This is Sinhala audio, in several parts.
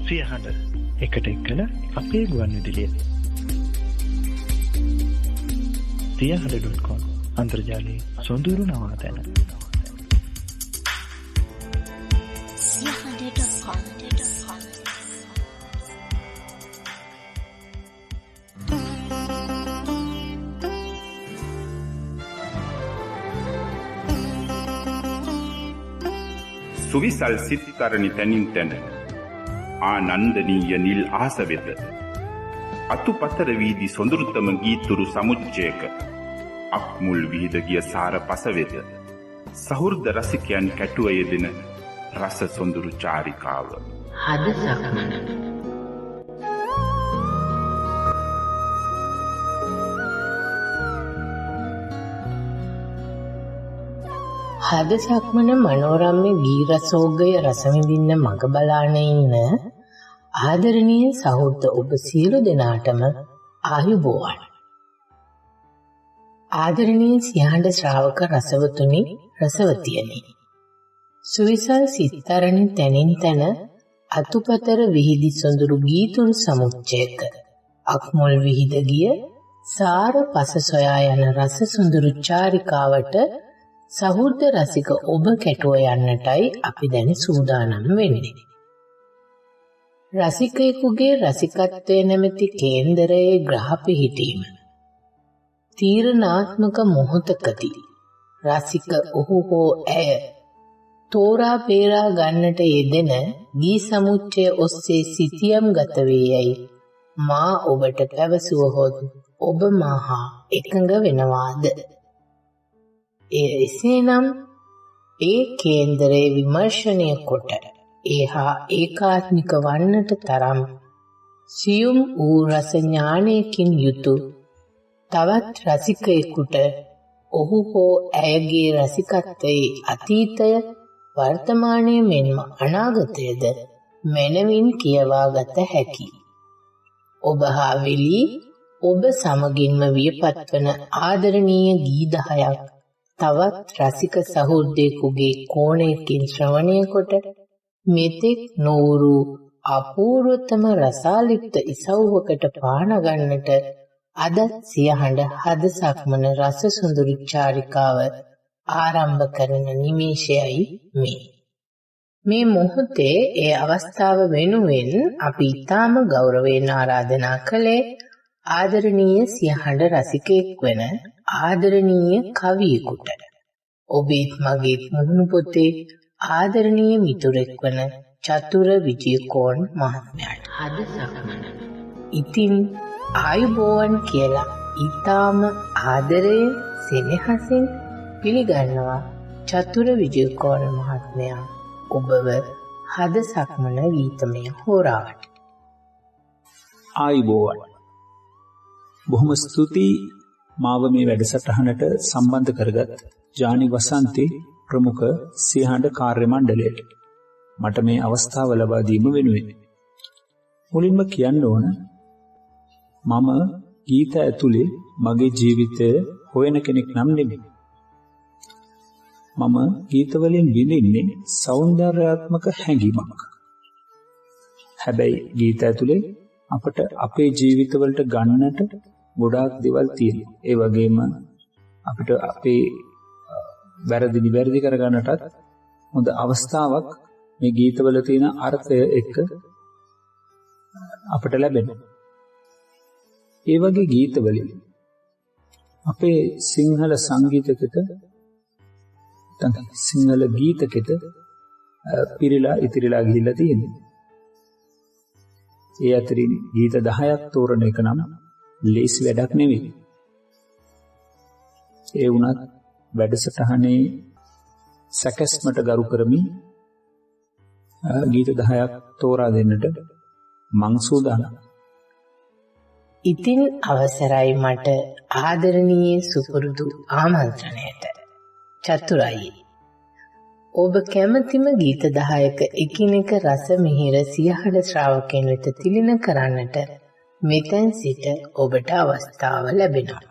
සියහඬ එකට එක්කල අපේ ගුවන් විදුලිය සියහඬ.com අන්තර්ජාලයේ සොඳුරු නවාතැන. සුවිසල් සිත්තරණි තැනින් තැන ආනන්දනීය නිල් ආස වෙත අතුපතර වීදි සොඳුරුතම ගීතුරු සමුච්චයක අක්මුල් විහිද ගිය සාර පස වෙත සහෘද රසිකයන් කැටුව යෙදෙන රස සොඳුරු චාරිකාව හද සක්මන. හද සක්මන මනෝරම්‍ය ගීරසෝගය රසවිඳින්න මග බලාන ඉන්න ආදරණීය සහෘද ඔබ සියලු දෙනාටම ආයුබෝවන්. ආදරණීය සියහඬ ශ්‍රාවක රසවතුනි රසවතියනි. සුවිසල් සිත්තරණි තැනින් තැන අතුපතර විහිදි සොඳුරු ගීතුරු සමුච්චයක අක්මුල් විහිද ගිය සාර පස සොයා යන රස සොඳුරු චාරිකාවට සහෘද රසික ඔබ කැටුව යන්නටයි අපි දැන් සූදානම් වෙන්නේ. රසිකයෙකුගේ රසිකත්වය නැමැති කේන්දරයේ ග්‍රහ පිහිටීම. තීරණාත්මක මොහොතකදී රසික ඔහු හෝ ඇය තෝරා බේරා ගන්නට යෙදෙන ගී සමුච්චය ඔස්සේ සිතියම් ගත වේ යයි මා ඔබට පැවසුවහොත් ඔබ මහා එකඟ වෙනවාද? එසේනම් ඒ කේන්දරයේ විමර්ශනය කොට ඒහා ඒකාත්මික වන්නට තරම් සියුම් වූ රස ඥානයකින් යුතු තවත් රසිකයෙකුට ඔහු හෝ ඇයගේ රසිකත්වයේ අතීතය වර්තමානය මෙන්ම අනාගතයද මැනවින් කියවා ගත හැකි. ඔබ හා වෙලී ඔබ සමගින්ම වියපත් වන ආදරණීය ගී 10ක් තවත් රසික සහෘදයෙකුගේ කෝණයකින් ශ්‍රවණය කොට මෙතෙක් නොවුරු අපූර්වතම රසාලිප්ත ඉසව්වකට පාන ගන්නට අද සියහඬ හද සක්මන රස සොඳුරු චාරිකාව ආරම්භ කරන නිමේෂයයි මේ මොහොතේ ඒ අවස්ථාව වෙනුවෙන් අපි ඊටම ගෞරවයෙන් ආරාධනා කළේ ආදරණීය සියහඬ රසිකයෙක් වන ආදරණීය කවියෙකුට ඔබේත් මගේත් මුහුණු පොතේ ආදරණීය මිතුරෙක් වන චතුර විජයකෝන් මහත්මයාට හද සක්මන. ඉතින් ආයුබෝවන් කියලා ඊටාම ආදරයෙන් සෙනෙහසින් පිළිගන්නවා චතුර විජයකෝන් මහත්මයා ඔබව හද සක්මන ගීතමය හෝරාවට. ආයුබෝවන්. බොහොම ස්තුතියි මාව මේ වැඩසටහනට සම්බන්ධ කරගත් ජානි වසන්තේ ප්‍රමුඛ සියහඬ කාර්ය මණ්ඩලයට මට මේ අවස්ථාව ලබා දීම වෙනුවෙන් මුලින්ම කියන්න ඕන මම ගීත ඇතුලේ මගේ ජීවිතය හොයන කෙනෙක් නම් නෙමෙයි. මම ගීතවලින් විඳින්නේ సౌందర్యාත්මක හැඟීමක්. හැබැයි ගීත ඇතුලේ අපට අපේ ජීවිතවලට ගන්නට ගොඩාක් දේවල් තියෙනවා. ඒ වගේම අපිට අපේ වැරදි නිවැරදි කරගන්නටත් හොඳ අවස්ථාවක් මේ ගීතවල තියෙන අර්ථය එක්ක අපට ලැබෙනවා. ඒ වගේ ගීතවලින් අපේ සිංහල සංගීතයකට සිංහල ගීතකට පිරීලා ඉතිරිලා ගිහිල්ලා තියෙනවා. ඒ අතරින් ගීත 10ක් තෝරන එක නම් ලේසි වැඩක් නෙවෙයි. ඒ වුණත් වැඩසටහනේ සැකස්මට ගරු කරමින් ගීත 10ක් තෝරා දෙන්නට මං සූදානම්. ඉතින් අවසරයි මට ආදරණීය සුපුරුදු ආමන්ත්‍රණයට. චතුරයි. ඔබ කැමතිම ගීත 10ක එකිනෙක රස මිහිර සියහඬ ශ්‍රාවකයන් වෙත තිලින කරන්නට මෙතෙන් සිට ඔබට අවස්ථාව ලැබෙනවා.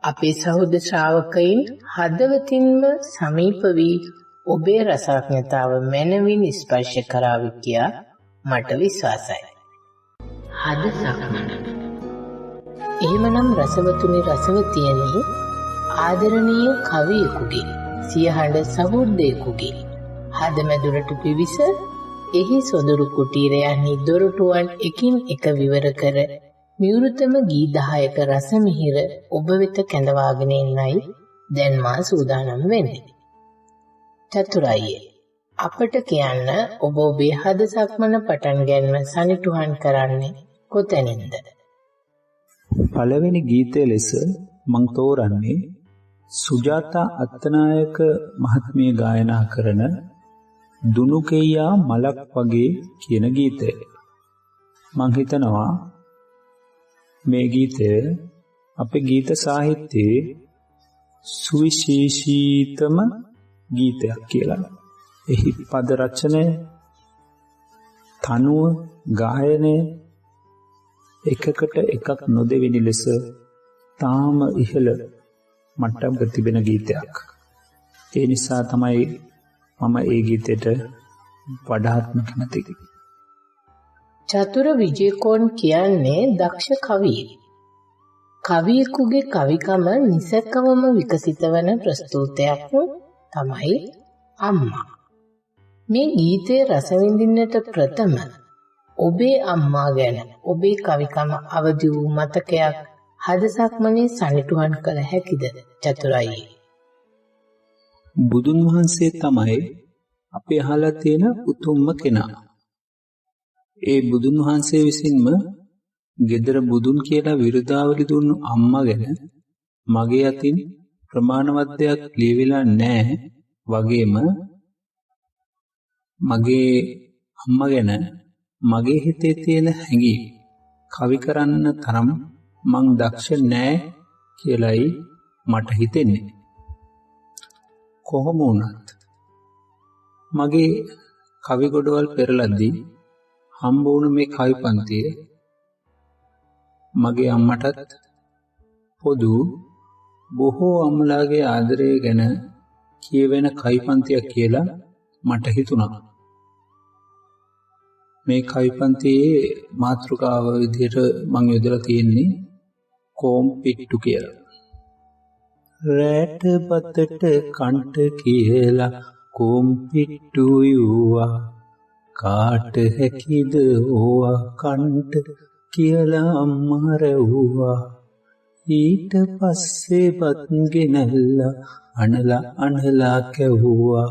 අපේ සහෘද ශ්‍රාවකයින් හදවතින්ම සමීප වී ඔබේ රසඥතාව මනවින් ස්පර්ශ කරાવી කියා මට විශ්වාසයි. හද සක්මන. එහෙමනම් රසවතුනි රසවතියනි ආදරණීය කවියෙකුගේ සියහඬ සහෘදයෙකුගේ හදමැදුරට පිවිස එහි සොඳුරු කුටීරයන්හි දොරටුවන් එකින් එක විවර කර මියුරුතම ගී 10ක රස මිහිර ඔබ වෙත කැඳවාගෙන එන්නයි දැන් මා සූදානම් වෙන්නේ. චතුරාර්ය අපට කියන්න ඔබ ඔබේ හද සක්මන පටන් ගැනීම සනිටුහන් කරන්නේ කොතැනින්ද? පළවෙනි ගීතය ලෙස මං තෝරන්නේ සුජාතා අත්තනායක මහත්මිය ගායනා කරන දුනු කෙයියා මලක් වගේ කියන ගීතය. මං හිතනවා මේ ගීතය අපේ ගීත සාහිත්‍යයේ සුවිශේෂීතම ගීතයක් කියලා. එහි පද රචනය, තනුව, ගායනය එකකට එකක් නොදෙවෙනි ලෙස තාම ඉහළ මට්ටමක තිබෙන ගීතයක්. ඒ නිසා තමයි මම ඒ ගීතයට වඩාත්ම කැමති. චතුර විජේකෝන් කියන්නේ දක්ෂ කවියෙක්. කවියෙකුගේ කවිකම නිසැකවම විකසිත වන ප්‍රස්තුතයක් තමයි අම්මා. මේ ගීතයේ රස විඳින්නට ප්‍රථම ඔබේ අම්මා ගැන ඔබේ කවිකම අවදි වූ මතකයක් හද සක්මනේ සනිටුහන් කළ හැකිද චතුරාර්ය? බුදුන් වහන්සේ තමයි අපි අහලා තියෙන උතුම්ම කෙනා. ඒ බුදුන් වහන්සේ විසින්ම ගෙදර බුදුන් කියලා විරුදාවලි දුන්නු අම්මා ගැන මගේ අතින් ප්‍රමාණවත් දෙයක් ලියවිලා නැහැ. වගේම මගේ අම්මා ගැන මගේ හිතේ තියෙන හැඟීම් කවි කරන්න තරම් මං දක්ෂ නෑ කියලායි මට හිතෙන්නේ. කොහොම වුණත් මගේ කවි ගොඩවල් පෙරලද්දී හම්බ වුණ මේ කවි පන්තිය මගේ අම්මටත් පොදු බොහෝ අම්මලාගේ ආදරය ගැන කියවෙන කවි පන්තියක් කියලා මට හිතුණා. මේ කවි පන්තියේ මාතෘකාව විදිහට මම යොදලා තියෙන්නේ කොම් පිට්ටු කියලා. රැට බතට කන්ට කියලා කොම් පිට්ටු යුවා කාට හැකිද ඕවා කන්ට කියලා අම්මා රැව්වා. ඊට පස්සේ බත් ගෙනල්ලා අනලා කැව්වා.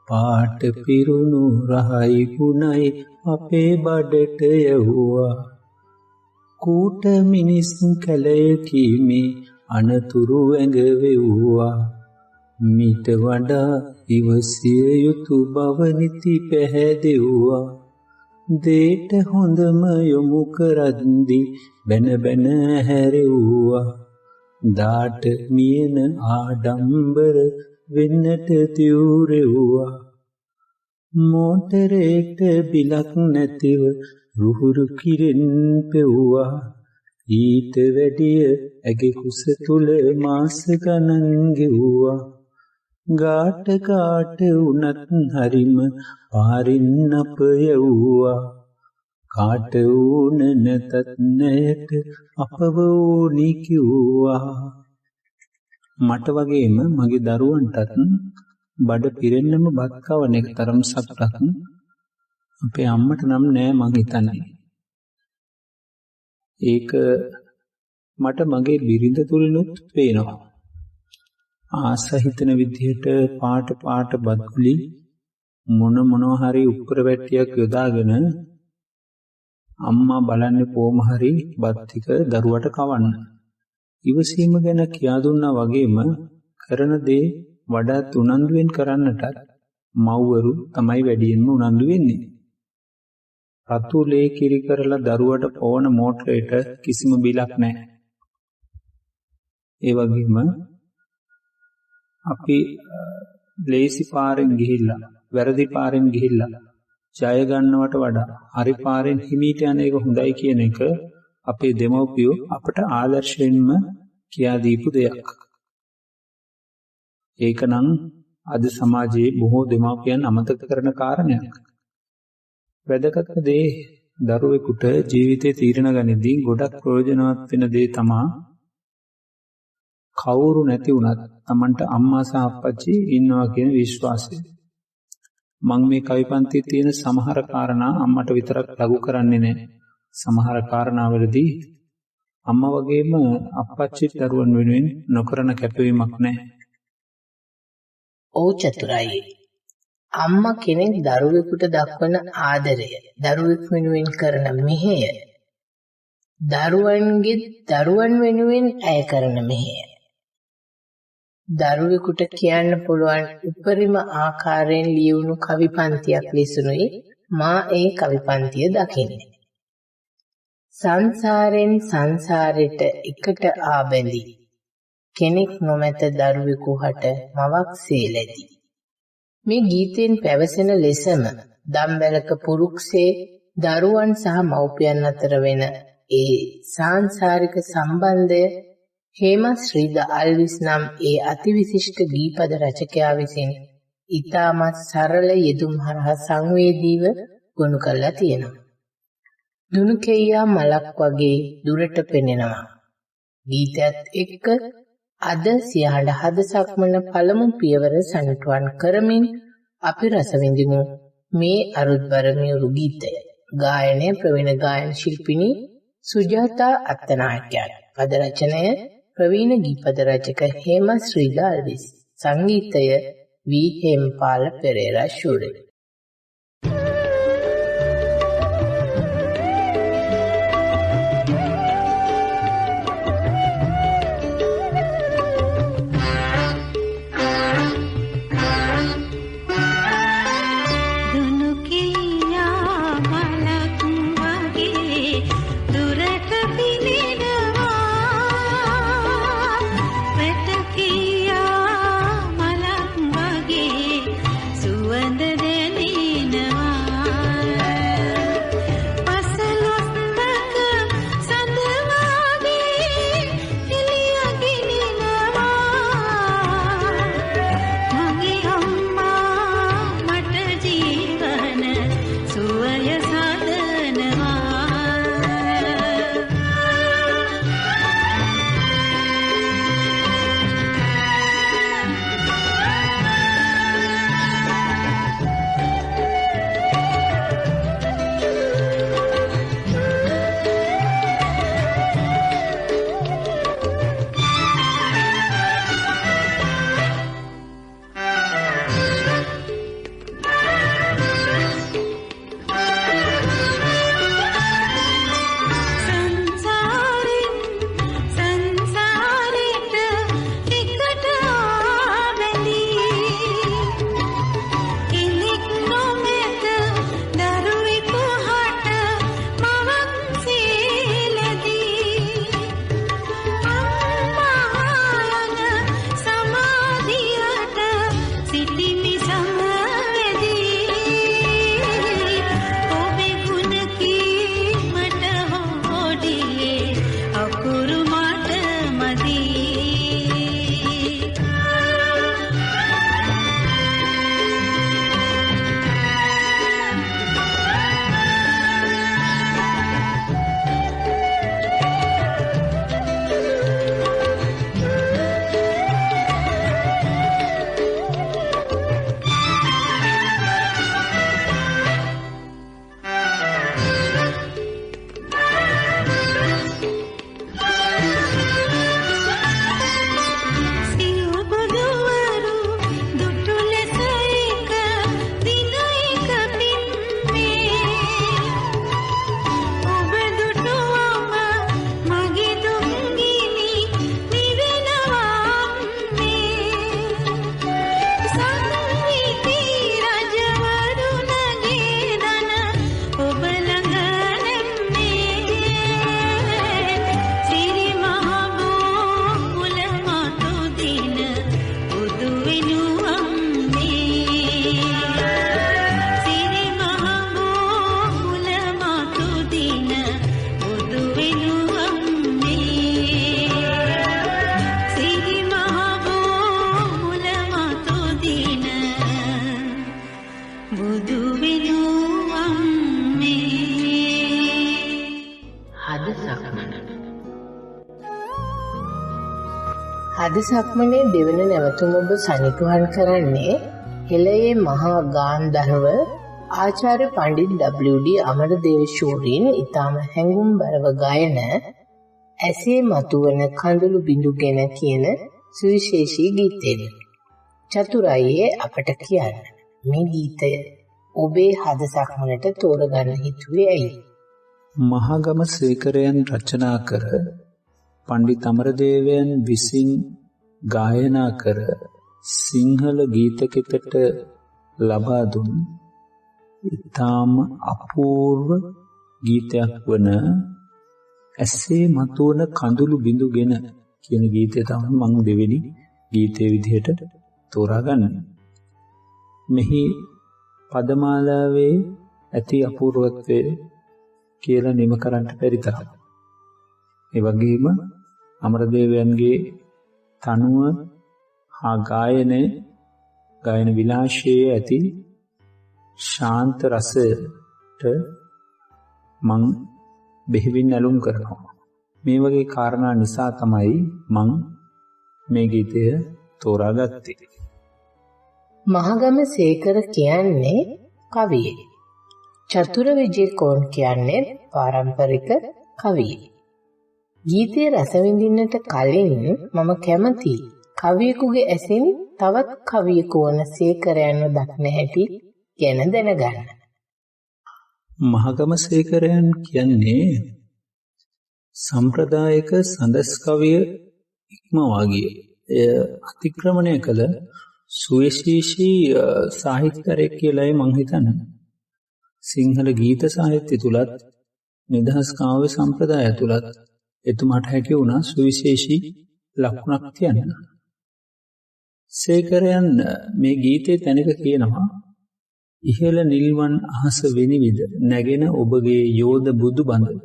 පාට පිරුණු රහයි ගුණයි අපේ බඩට යවුවා. කූට මිනිස් කැලය කීමේ අනතුරු ඇඟවෙව්වා. මීට වඩා ඉවසිය යුතු බව නිති පැහැදෙව්වා. දේට හොඳම යොමු කරද්දී බැන බැන හැරෙව්වා. දාට මියන ආඩම්බර වෙන්නට තියුරෙව්වා. මෝටරේට බිලක් නැතිව රුහුරු කිරෙන් පෙව්වා. ඊට වැඩිය ඇගේ කුස තුල මාස ගණන් ගෙව්වා. ගාට උනත් හරිම පාරින් අප යවුවා. කාට ඕන නැතත් නැයට අපව ඕනි කිව්වා. මට වගේම මගේ දරුවන්ටත් බඩ පිරෙන්නම බත් කවන එක තරම් සතුටක් අපේ අම්මට නම් නෑ මං හිතන්නේ. ඒක මට මගේ බිරිඳ තුලිනුත් පේනවා. ආස හිතන විදිහට පාට බත්ගුලි මොනවා හරි උක්කර වැට්ටියක් යොදාගෙන අම්මා බලන්නේ කොහොම හරි බත් ටික දරුවට කවන්න. ඉවසීම ගැන කියා දුන්නා වගේම කරන දේ වඩාත් උනන්දුවෙන් කරන්නටත් මව්වරු තමයි වැඩියෙන්ම උනන්දු වෙන්නේ. රතු ලේ කිරි කරලා දරුවට පොවන මෝටරේට කිසිම බිලක් නැහැ. ඒ වගේම අපි ලේසි පාරෙන් ගිහිල්ලා වැරදි පාරෙන් ගිහිල්ලා ජය ගන්නවට වඩා හරි පාරෙන් හිමීට යන එක හොඳයි කියන එක අපේ දෙමව්පියෝ අපට ආදර්ශයෙන්ම කියා දීපු දෙයක්. ඒකනම් අද සමාජයේ බොහෝ දෙමාපියන් අමතක කරන කාරණයක්. වැදගත්ම දේ දරුවෙකුට ජීවිතේ තීරණ ගනිද්දී ගොඩක් ප්‍රයෝජනවත් වෙන දේ තමා කවුරු නැති වුණත් Tamanට අම්මා සහ අප්පච්චි ඉන්නවා කියන විශ්වාසය. මම මේ කවිපන්තියේ තියෙන සමහර කාරණා අම්මට විතරක් ලඝු කරන්නේ නැහැ. සමහර කාරණාවලදී අම්මා වගේම අප්පච්චි දරුවන් වෙනුවෙන් නොකරන කැපවීමක් නැහැ. ඔව් චතුරයි. අම්මා කෙනෙක් දරුවෙකුට දක්වන ආදරය, දරුවෙක් වෙනුවෙන් කරන මෙහෙය, දරුවන් වෙනුවෙන් ඇය කරන මෙහෙය. දරුවෙකුට කියන්න පුළුවන් උපරිම ආකාරයෙන් ලියවුණු කවි පන්තියක් ලෙසුනුයි මා ඒ කවි පන්තිය දකින්නේ. සංසාරෙන් සංසාරෙට එකට ආබැඳි කෙනෙක් නොමැත දරුවෙකු හට මවක් සේලැදි. මේ ගීතයෙන් පැවසෙන ලෙසම දම්බැලක පුරුක්සේ දරුවන් සහ මව්පියන් අතර වෙන ඒ සාංශාරික සම්බන්ධය හේමශ්‍රී ද අල්විස් නම් ඒ අතිවිශිෂ්ට ගීපද රචකයා විසින් ඉතාමත් සරල යෙදුම් හරහා සංවේදීව ගොනු කරලා තියෙනවා. දුනු කෙයියා මලක් වගේ දුරට පෙනෙනවා. ගීතයත් එක්ක අද සියහඬ හද සක්මන පළමු පියවර සනිටුවන් කරමින් අපි රස විඳිමු මේ අරුත්බර මියුරු ගීතය. ගායනය ප්‍රවීණ ගායන ශිල්පිනී සුජාතා අත්තනායකයන්. පද රචනය ප්‍රවීණ ගීපද රචක හේමශ්‍රී ද අල්විස්. සංගීතය වී හේම්පාල පෙරේරා ශූරේ. Wanda අද සක්මනේ දෙවන නැවතුම ඔබ සනිටුහන් කරන්නේ හෙළයේ මහා ගාන්ධර්ව ආචාර්ය පණ්ඩිත් W.D. අමරදේව ශූරීන් ඊටම හැඟුම්බරව ගායන ඇසේ මතුවන කඳුළු බිඳුගෙන කියන සුවිශේෂී ගීතයද. චතුරායියේ අපට කියන්න මේ ගීතය ඔබේ හද සක්මනට තෝරගන්න හිතුවේ ඇයි? මහගම සේකරයන් රචනා කර පණ්ඩිත් අමරදේවයන් විසින් ගායනා කර සිංහල ගීතකෙතට ලබා දුන් ඉතාම අපූර්ව ගීතයක් වන ඇසේ මතුවන කඳුළු බිඳුගෙන කියන ගීතය තමයි මම දෙවෙනි ගීතයේ විදිහට තෝරාගන්නේ. මෙහි පදමාලාවේ ඇති අපූර්වත්වය කියලා නිම කරන්න බැරි තරම්. ඒ වගේම අමරදේවයන්ගේ තනුව හා ගායන විලාශයේ ඇති ශාන්ත රසයට මං බෙහෙවින් ඇලුම් කරනවා. මේ වගේ කාරණා නිසා තමයි මං මේ ගීතය තෝරාගත්තේ. මහගම සේකර කියන්නේ කවියෙක්. චතුර විජේකෝන් කියන්නේ පාරම්පරික කවියෙක්. ගීතයේ රස විඳින්නට කලින් මම කැමති කවියෙකුගේ ඇසින් තවත් කවියෙකු වන සේකරයන්ව දක්න හැටි ගැන දැනගන්න. මහගම සේකරයන් කියන්නේ සම්ප්‍රදායික සඳස් කවිය ඉක්මවා ගිය අතික්‍රමණය කළ සුවිශේෂී සාහිත්‍යකාරයෙක් කියලායි මං හිතන්නේ. සිංහල ගීත සාහිත්‍ය තුලත් නිදහස් කාව්‍ය සම්ප්‍රදාය තුලත් එතුමාට හැකි වුණා සුවිශේෂී ලක්ෂණක් තියන්න. සේකරයන් මේ ගීතේ තැනක කියනවා ඉහළ නිල්වන් අහස විනිවිද නැගෙන ඔබගේ යෝධ බුදු බඳ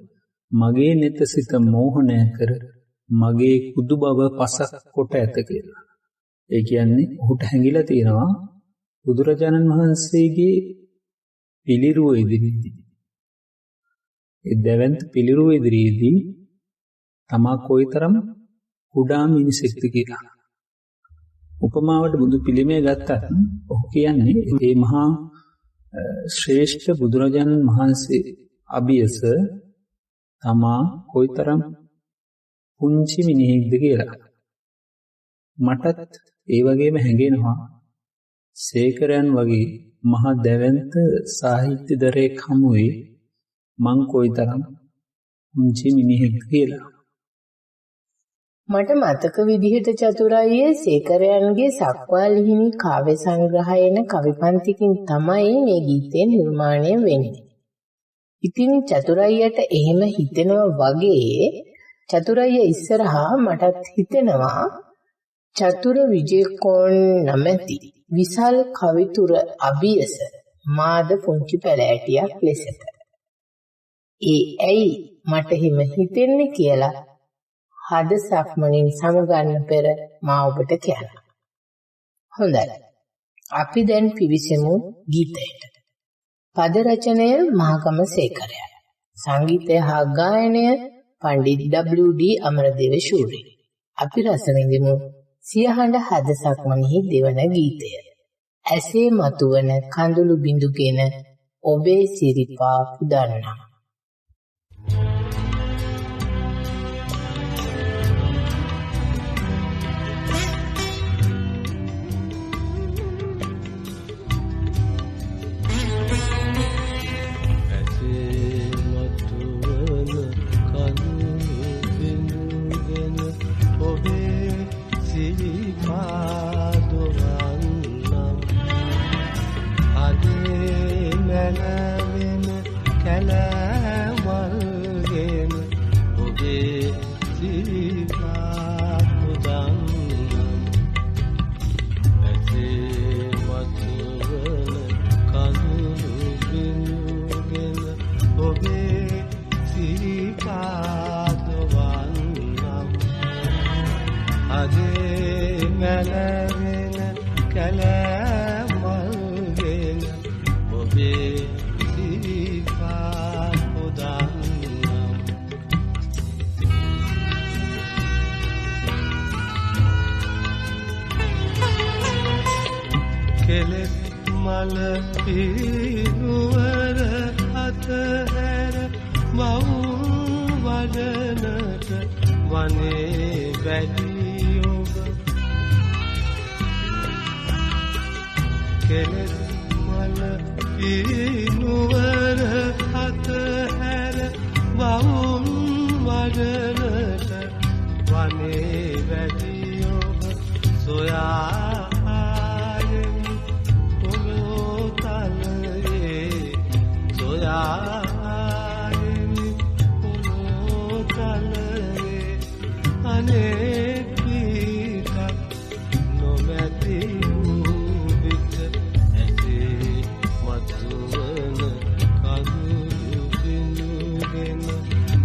මගේ නෙත සිත මෝහනය කර මගේ කුදු බව පසක් කොට ඇත කියලා. ඒ කියන්නේ ඔහුට හැඟිලා තියෙනවා බුදුරජාණන් වහන්සේගේ පිළිරුව ඉදිරියේදී. ඒ දැවැන්ත පිළිරුව ඉදිරියේදී තමා කොයිතරම් කුඩා මිනිසෙක්ද කියලා. උපමාවට බුදු පිළිමය ගත්තත් ඔහු කියන්නේ මේ මහා ශ්‍රේෂ්ඨ බුදුරජාණන් වහන්සේ අභියස තමා කොයිතරම් පුංචි මිනිහෙක්ද කියලා. මටත් ඒ වගේම හැඟෙනවා සේකරයන් වගේ මහා දැවැන්ත සාහිත්‍යදරයෙක් හමුවේ මං කොයිතරම් පුංචි මිනිහෙක්ද කියලා. මට මතක විදිහට චතුරායියේ සේකරයන්ගේ සක්වාලිහිණි කාව්‍ය සංග්‍රහයන කවිපන්තිකින් තමයි මේ ගීතය නිර්මාණය වෙන්නේ. ඉතින් චතුරායියට එහෙම හිතෙනවා වගේ චතුරායිය ඉස්සරහා මටත් හිතෙනවා චතුර විජේකෝන් නමැති විශාල කවිතුර අභියස මාද පුංචි පැලෑටියක් ලෙසට. ඇයි මට හිම හිතෙන්නේ කියලා හද සක්මනින් සමුගන්න පෙර මා ඔබට කියනවා. හොඳයි. අපි දැන් පිවිසෙමු ගීතයට. පද රචනය මහගම සේකරයන්. සංගීතය හා ගායනය පණ්ඩිත් W.D. අමරදේව ශූරීන්. අපි රස විඳිමු සියහඬ හද සක්මනෙහි දෙවන ගීතය. ඇසේ මතුවන කඳුළු බිඳුගෙන ඔබේ සිරිපා පුදන්නා. කැලමල්ගෙන ඔබේ සිරිපා කෙලෙස් මල පිරුවර අතහැර වවුන් වඩනට වනේ වැඩි ඔබ කෙලෙස් මල පිරුවර අතහැර වවුන් වඩනට වනේ වැඩි ඔබ සොයායෙමි පොළොතලයේ සොයායෙමි පොළොතලයේ අනේ පිටක් නොමැති වූ විට ඇසේ මතුවන කඳුළු බිඳුගෙන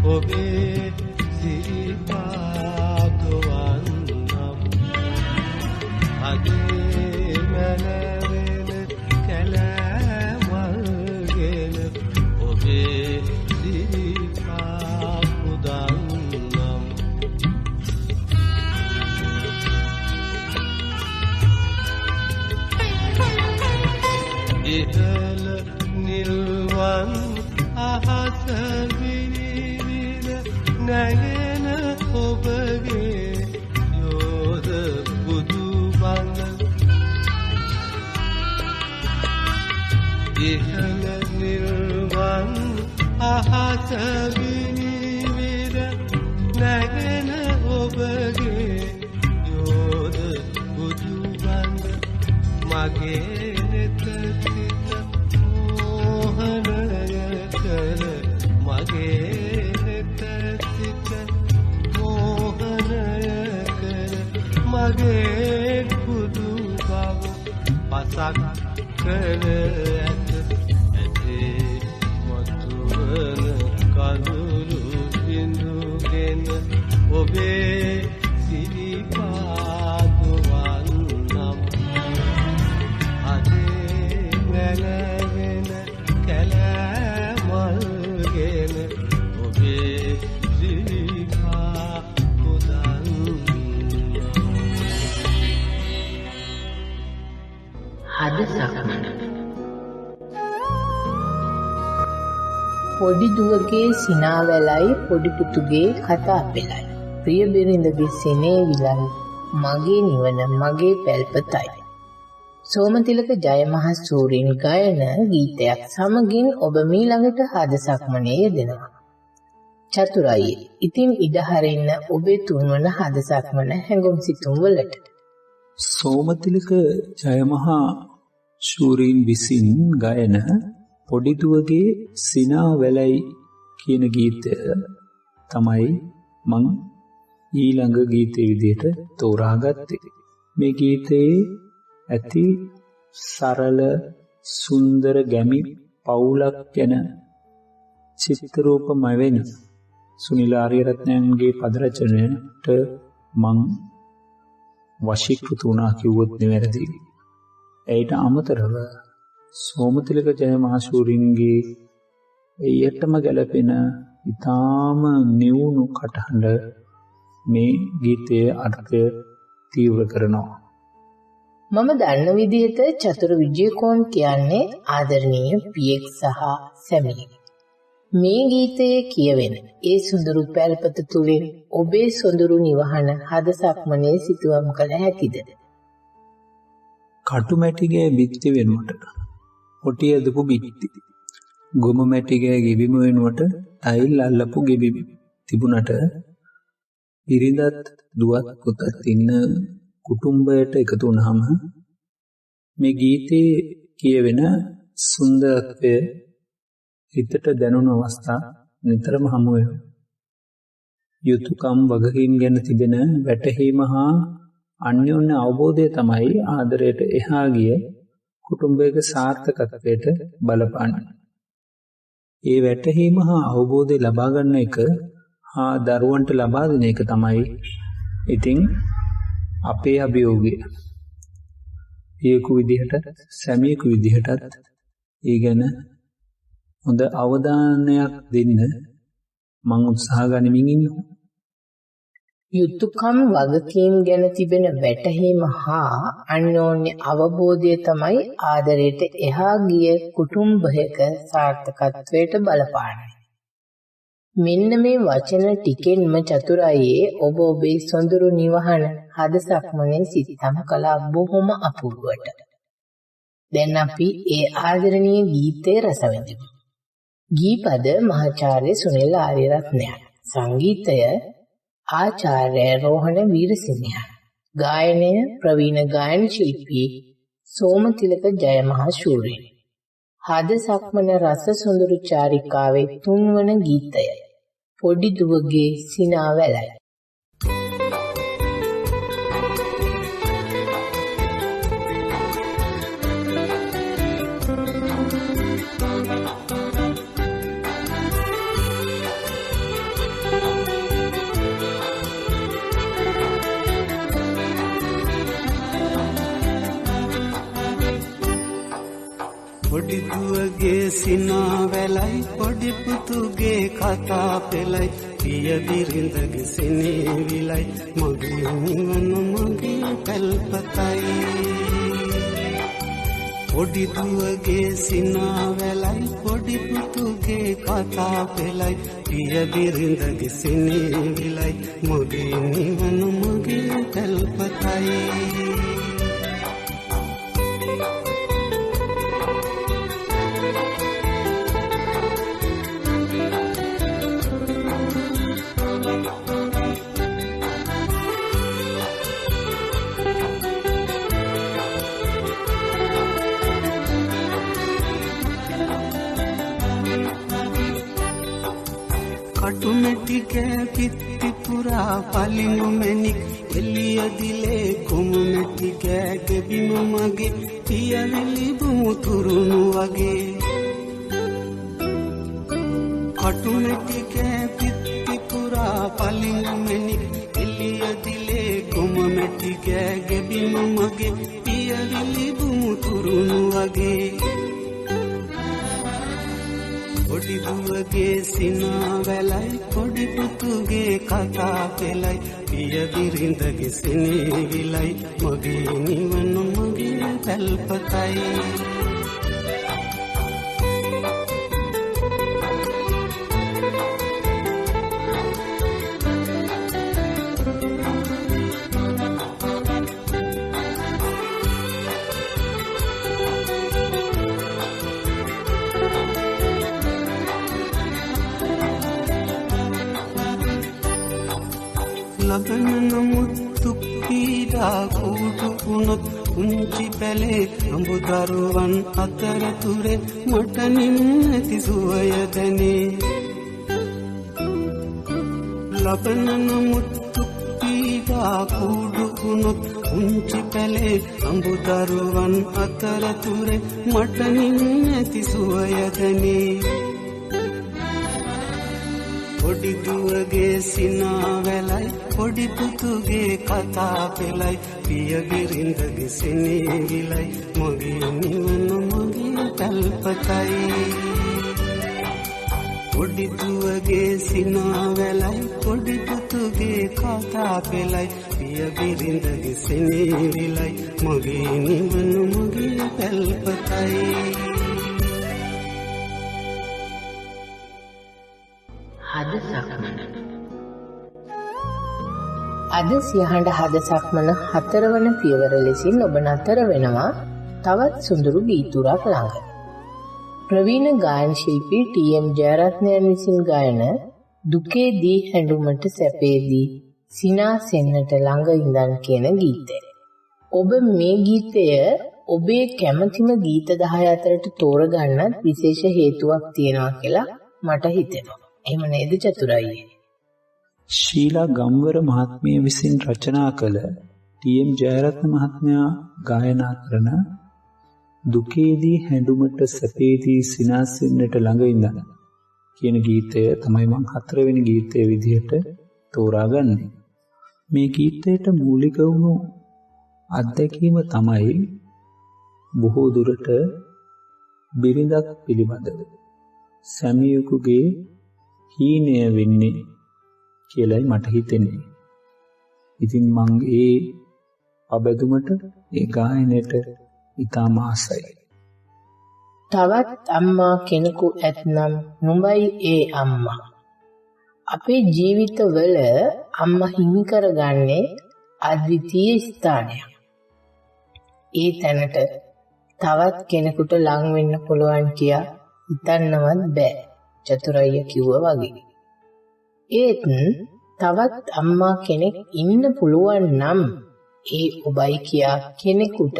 ඔබේ සිරිපාදවන්නම් අදේ මැනවෙන කැලෑමල්ගෙන ඔබේ සිරිපාපුදන්නම් ඉහළ නිල්වන් අහස විවිධ නැගෙන ඔබගේ යෝධ බුදු බඳ ඉහළ නිල්වන් අහස විවිධ නැගෙන ඔබගේ යෝධ බුදු බඳ මගේ නෙත සිත මෝහනය කර මගේ නෙත සිත මෝහනය කර මගේ බුදු බව පසක් කර ඇත ඇතේ මතුවන කඳුළු බිඳුගෙන ඔබේ සිරිපාදවන්නම් අදේ මැනවෙන කැලෑමල්ගෙන ඔබේ සිරිපාපුදන්නම් හද සක්මන පොඩි දුවගේ සිනාවැලයි පොඩි පුතුගේ කතා පෙළයි ප්‍රිය බිරිඳගේ සෙනේ විලයි මගේ නිවන මගේ පැල්පතයි සෝමතිලක ජයමහා සූරීන් ගායන ගීතයක් සමගින් ඔබ මීළඟට හද සක්මනේ යෙදෙනවා චතුරයි ඉතින් ඉඩ හරින්න ඔබේ තුන්වන හද සක්මන හැඟුම් සිතුම් වලට සෝමතිලක ජයමහා ශූරීන් විසින් ගයන පොඩි දුවගේ සිනා වැලයි කියන ගීතය තමයි මං ඊළඟ ගීතයේ විදිහට තෝරාගත්තේ. මේ ගීතයේ ඇති සරල සුන්දර ගැමි පවුලක් ගැන චිත්‍රූපමය වෙන සුනිල් ආරියරත්නයන්ගේ පද රචනයට මං වශීකృత වුණා කිව්වොත් නෙවෙයි. ඒට අමතරව සෝමතිලක ජයමහා ශූරීන්ගේ එයටම ගැලපෙන ඊටාම නිවුණු කටහඬ මේ ගීතයේ අර්ථය තීව්‍ර කරනවා. මම දන්න විදිහට චතුර විජයකෝන් කියන්නේ ආදරණීය පියෙක් සහ සැමියෙක්. මේ ගීතයේ කියවෙන ඒ සුඳුරු පැල්පත තුලින් ඔබේ සොඳුරු නිවහන හද සක්මනේ සිතුවම් කළ හැකිද? කටු මැටිගේ බිත්ති වෙනුවට පොටි අදපු බිත්ති. ගොම මැටිගේ ගෙබිම වෙනුවට ටයිල් අල්ලපු ගෙබිම තිබුණට බිරිඳත් දුවත් පුතත් ඉන්න කුටුම්බයට එකතු වුණාම මේ ගීතේ කියවෙන සුන්දරත්වය හිතට දැනුණු අවස්ථා නිතරම හමු වෙනවා. යුතුයකම් වගකීම් ගැන තිබෙන වැටහීම හා අන්‍යෝන්‍ය අවබෝධය තමයි ආදරයට එහා ගිය කුටුම්බයක සාර්ථකත්වයට බලපාන්නේ. ඒ වැටහීම හා අවබෝධය ලබා ගන්න එක හා දරුවන්ට ලබා දෙන එක තමයි ඉතින් අපේ අභියෝගය. පියෙකු විදිහටත් සැමියෙකු විදිහටත් ඒ ගැන හොඳ අවධානයක් දෙන්න මම උත්සාහ ගනිමින් ඉන්නවා. යුතුයකම් වගකීම් ගැන තිබෙන වැටහීම හා අන්‍යෝන්‍ය අවබෝධය තමයි ආදරයට එහා ගිය කුටුම්බයක සාර්ථකත්වයට බලපාන්නේ. මෙන්න මේ වචන ටිකෙන්ම චතුරාර්යයේ ඔබ ඔබේ සොඳුරු නිවහන හද සක්මනේ සිතම් කළා බොහොම අපූර්වට. දැන් අපි ඒ ආදරණීය ගීතයේ රස විඳිමු. ගීපද මහාචාර්ය සුනිල් ආරියරත්නයන්. සංගීතය ආචාර්ය රෝහණ වීරසිංහයන්. ගායනය ප්‍රවීණ ගායන ශිල්පී සෝමතිලක ජයමහාශූරින්. හද සක්මන රස සොඳුරු චාරිකාවේ තුන්වන ගීතය පොඩි දුවගේ සිනා වැලයි. පොඩි දුවගේ සිනා වැලයි පොඩි පුතුගේ කතා පෙළයි පිය බිරිඳගේ සෙනේ විලයි මගේ නිවන මගේ පැල්පතයි. පොඩි දුවගේ සිනා වැලයි පොඩි පුතුගේ කතා පෙළයි පිය බිරිඳගේ සෙනේ විලයි මගේ නිවන මගේ පැල්පතයි. කටුමැටිකෑ පිත්ති පුරා පලිඟු මැණික් එළිය දිලේ කොමුමැටිකෑ ගෙබිම මගේ පියවිලි බුමුතුරුණු වගේ. කටුමැටිකෑ පිත්ති පුරා පලිඟු මැණික් එළිය දිලේ කොමුමැටිකෑ ගෙබිම මගේ පියවිලි බුමුතුරුණු වගේ. පොඩි දුවගේ සිනා වැලයි පොඩි පුතුගේ කතා පෙළයි පිය බිරිඳගේ සෙනේ විලයි මගේ නිවන මගේ පැල්පතයි. ලබන නමුත් දුක් පීඩා කුඩු වුණොත් උන්චි පැලේ අඹදරුවන් අතරතුරේ මට නින්නති සුවය දැනේ. ලබන නමුත් දුක් පීඩා කුඩු වුණොත් උන්චි පැලේ අඹදරුවන් අතරතුරේ මට නින්නති සුවය දැනේ. පොඩි දුවගේ සිනා වැලයි පොඩි පුතුගේ කතා පෙළයි පිය බිරිඳගේ සෙනේ විලයි මගේ නිවන මගේ පැල්පතයි. පොඩි දුවගේ සිනා වැලයි පොඩි පුතුගේ කතා පෙළයි පිය බිරිඳගේ සෙනේ විලයි මගේ නිවන මගේ පැල්පතයි. හද සක්මන. අද සියහඬ හද සක්මන 4 වන පියවර ලෙසින් ඔබ නතර වෙනවා තවත් සුඳුරු ගීතුරක් ළඟ. ප්‍රවීණ ගායන ශිල්පී ටී.එම්. ජයරත්නයන් විසින් ගායන දුකේදී හැඬුමට සැපේදී සිනාසෙන්නට ළඟ ඉඳන් කියන ගීතය. ඔබ මේ ගීතය ඔබේ කැමතිම ගීත 10 අතරට තෝරගන්නත් විශේෂ හේතුවක් තියෙනවා කියලා මට හිතෙනවා. එහෙම නේද චතුරාර්ය? ශීලා ගම්වර මහත්මිය විසින් රචනා කළ ටී.එම්. ජයරත්න මහත්මයා ගායනා කරන දුකේදී හැඬුමට සැපේදී සිනාසෙන්නට ළඟ ඉඳන් කියන ගීතය තමයි මම 4 වෙනි ගීතයේ විදිහට තෝරාගන්නේ. මේ ගීතයට මූලික වුණු අත්දැකීම තමයි බොහෝ දුරට බිරිඳක් පිළිබඳව සැමියෙකුගේ හීනය වෙන්නේ කියලයි මට හිතෙන්නේ. ඉතින් මං ඒ අබැදුමට ඒ ගායනයට ඉතාම ආසයි. තවත් අම්මා කෙනෙකු ඇත්නම් නුඹයි ඒ අම්මා. අපේ ජීවිතවල අම්මා හිමි කරගන්නේ අද්විතීය ස්ථානයක්. ඒ තැනට තවත් කෙනෙකුට ලං වෙන්න පුළුවන් කියා හිතන්නවත් බෑ. චතුරయ్య කිව්වා වගේ. ඒත් තවත් අම්මා කෙනෙක් ඉන්න පුළුවන් නම් ඒ ඔබයි කියා කෙනෙකුට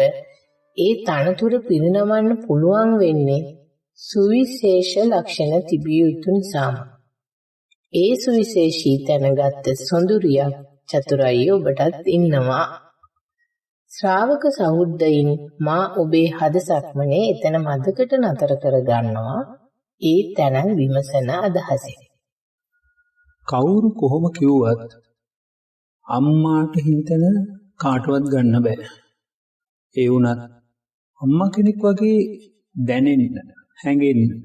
ඒ තනතුර පිරිනමන්න පුළුවන් වෙන්නේ සුවිශේෂ ලක්ෂණ තිබිය යුතු නිසාම. ඒ සුවිශේෂී තැනගත් සොඳුරියක් චතුරయ్య ඔබටත් ඉන්නවා. ශ්‍රාවක සහෘදයින් මා ඔබේ හදසක්මනේ එතන මදකට නතර කර ගන්නවා. ඒ තැන විමසන අදහසෙන්. කවුරු කොහොම කිව්වත් අම්මාට හිතන කාටවත් ගන්න බෑ. ඒ වුණත් අම්මා කෙනෙක් වගේ දැනෙන්න, හැඟෙන්න,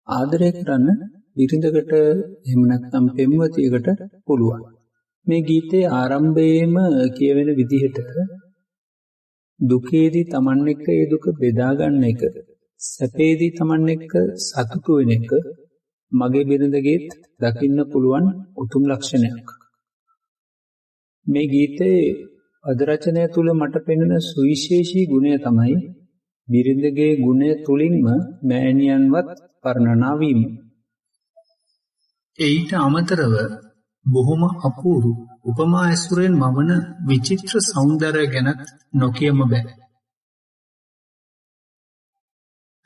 ආදරය කරන්න බිරිඳකට එහෙම නැත්නම් පෙම්වතියකට පුළුවන්. මේ ගීතයේ ආරම්භයේම කියවෙන විදිහට දුකේදී Taman එක්ක ඒ දුක බෙදා ගන්න එක, සැපේදී Taman එක්ක සතුටු වෙන එක මගේ බිරිඳගෙත් දකින්න පුළුවන් උතුම් ලක්ෂණයක්. මේ ගීතයේ පද රචනය තුල මට පෙනෙන සුවිශේෂී ගුණය තමයි බිරිඳගේ ගුණය තුලින්ම මෑණියන්වත් වර්ණනා වීම. ඊට අමතරව බොහොම අපූර්ව උපමා ඇසුරෙන් මවන විචිත්‍ර సౌందර්ය ගැන නොකියම බෑ.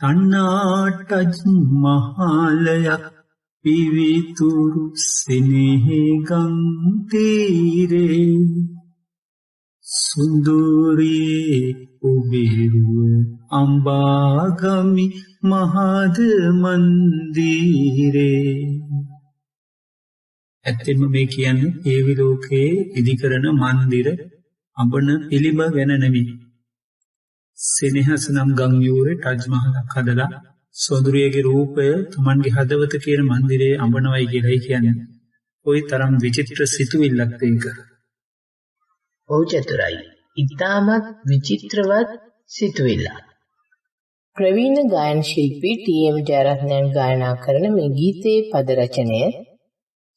තණ්හාටජ් මහලයක් පිවිතුරු සෙනෙහගම් තීරේ සුන්දරියේ ඔබේරුව අම්බාගමි මහද මන්දිරේ. ඇත්තෙන්ම මේ කියන්නේ ඒ විලෝකයේ ඉදිකරන මන්දිර අඹන පිළිම ගැන නෙවෙයි. සෙනෙහස නම් ගම් යූරේ ටජ් මහලක් හදලා සොඳුරියගේ රූපය Tamanගේ හදවත කියන මන්දිරයේ අඹනවයි කියලායි කියන්නේ. ওই තරම් විචිත්‍ර සිතුවිල්ලක් ඒක. ඔව් චතුරයි. ඉතාමත් විචිත්‍රවත් සිතුවිල්ලක්. ප්‍රවීණ ගායන ශිල්පී ටී.එම්. ජයරත්නයන් ගායනා කරන මේ ගීතයේ පද රචනය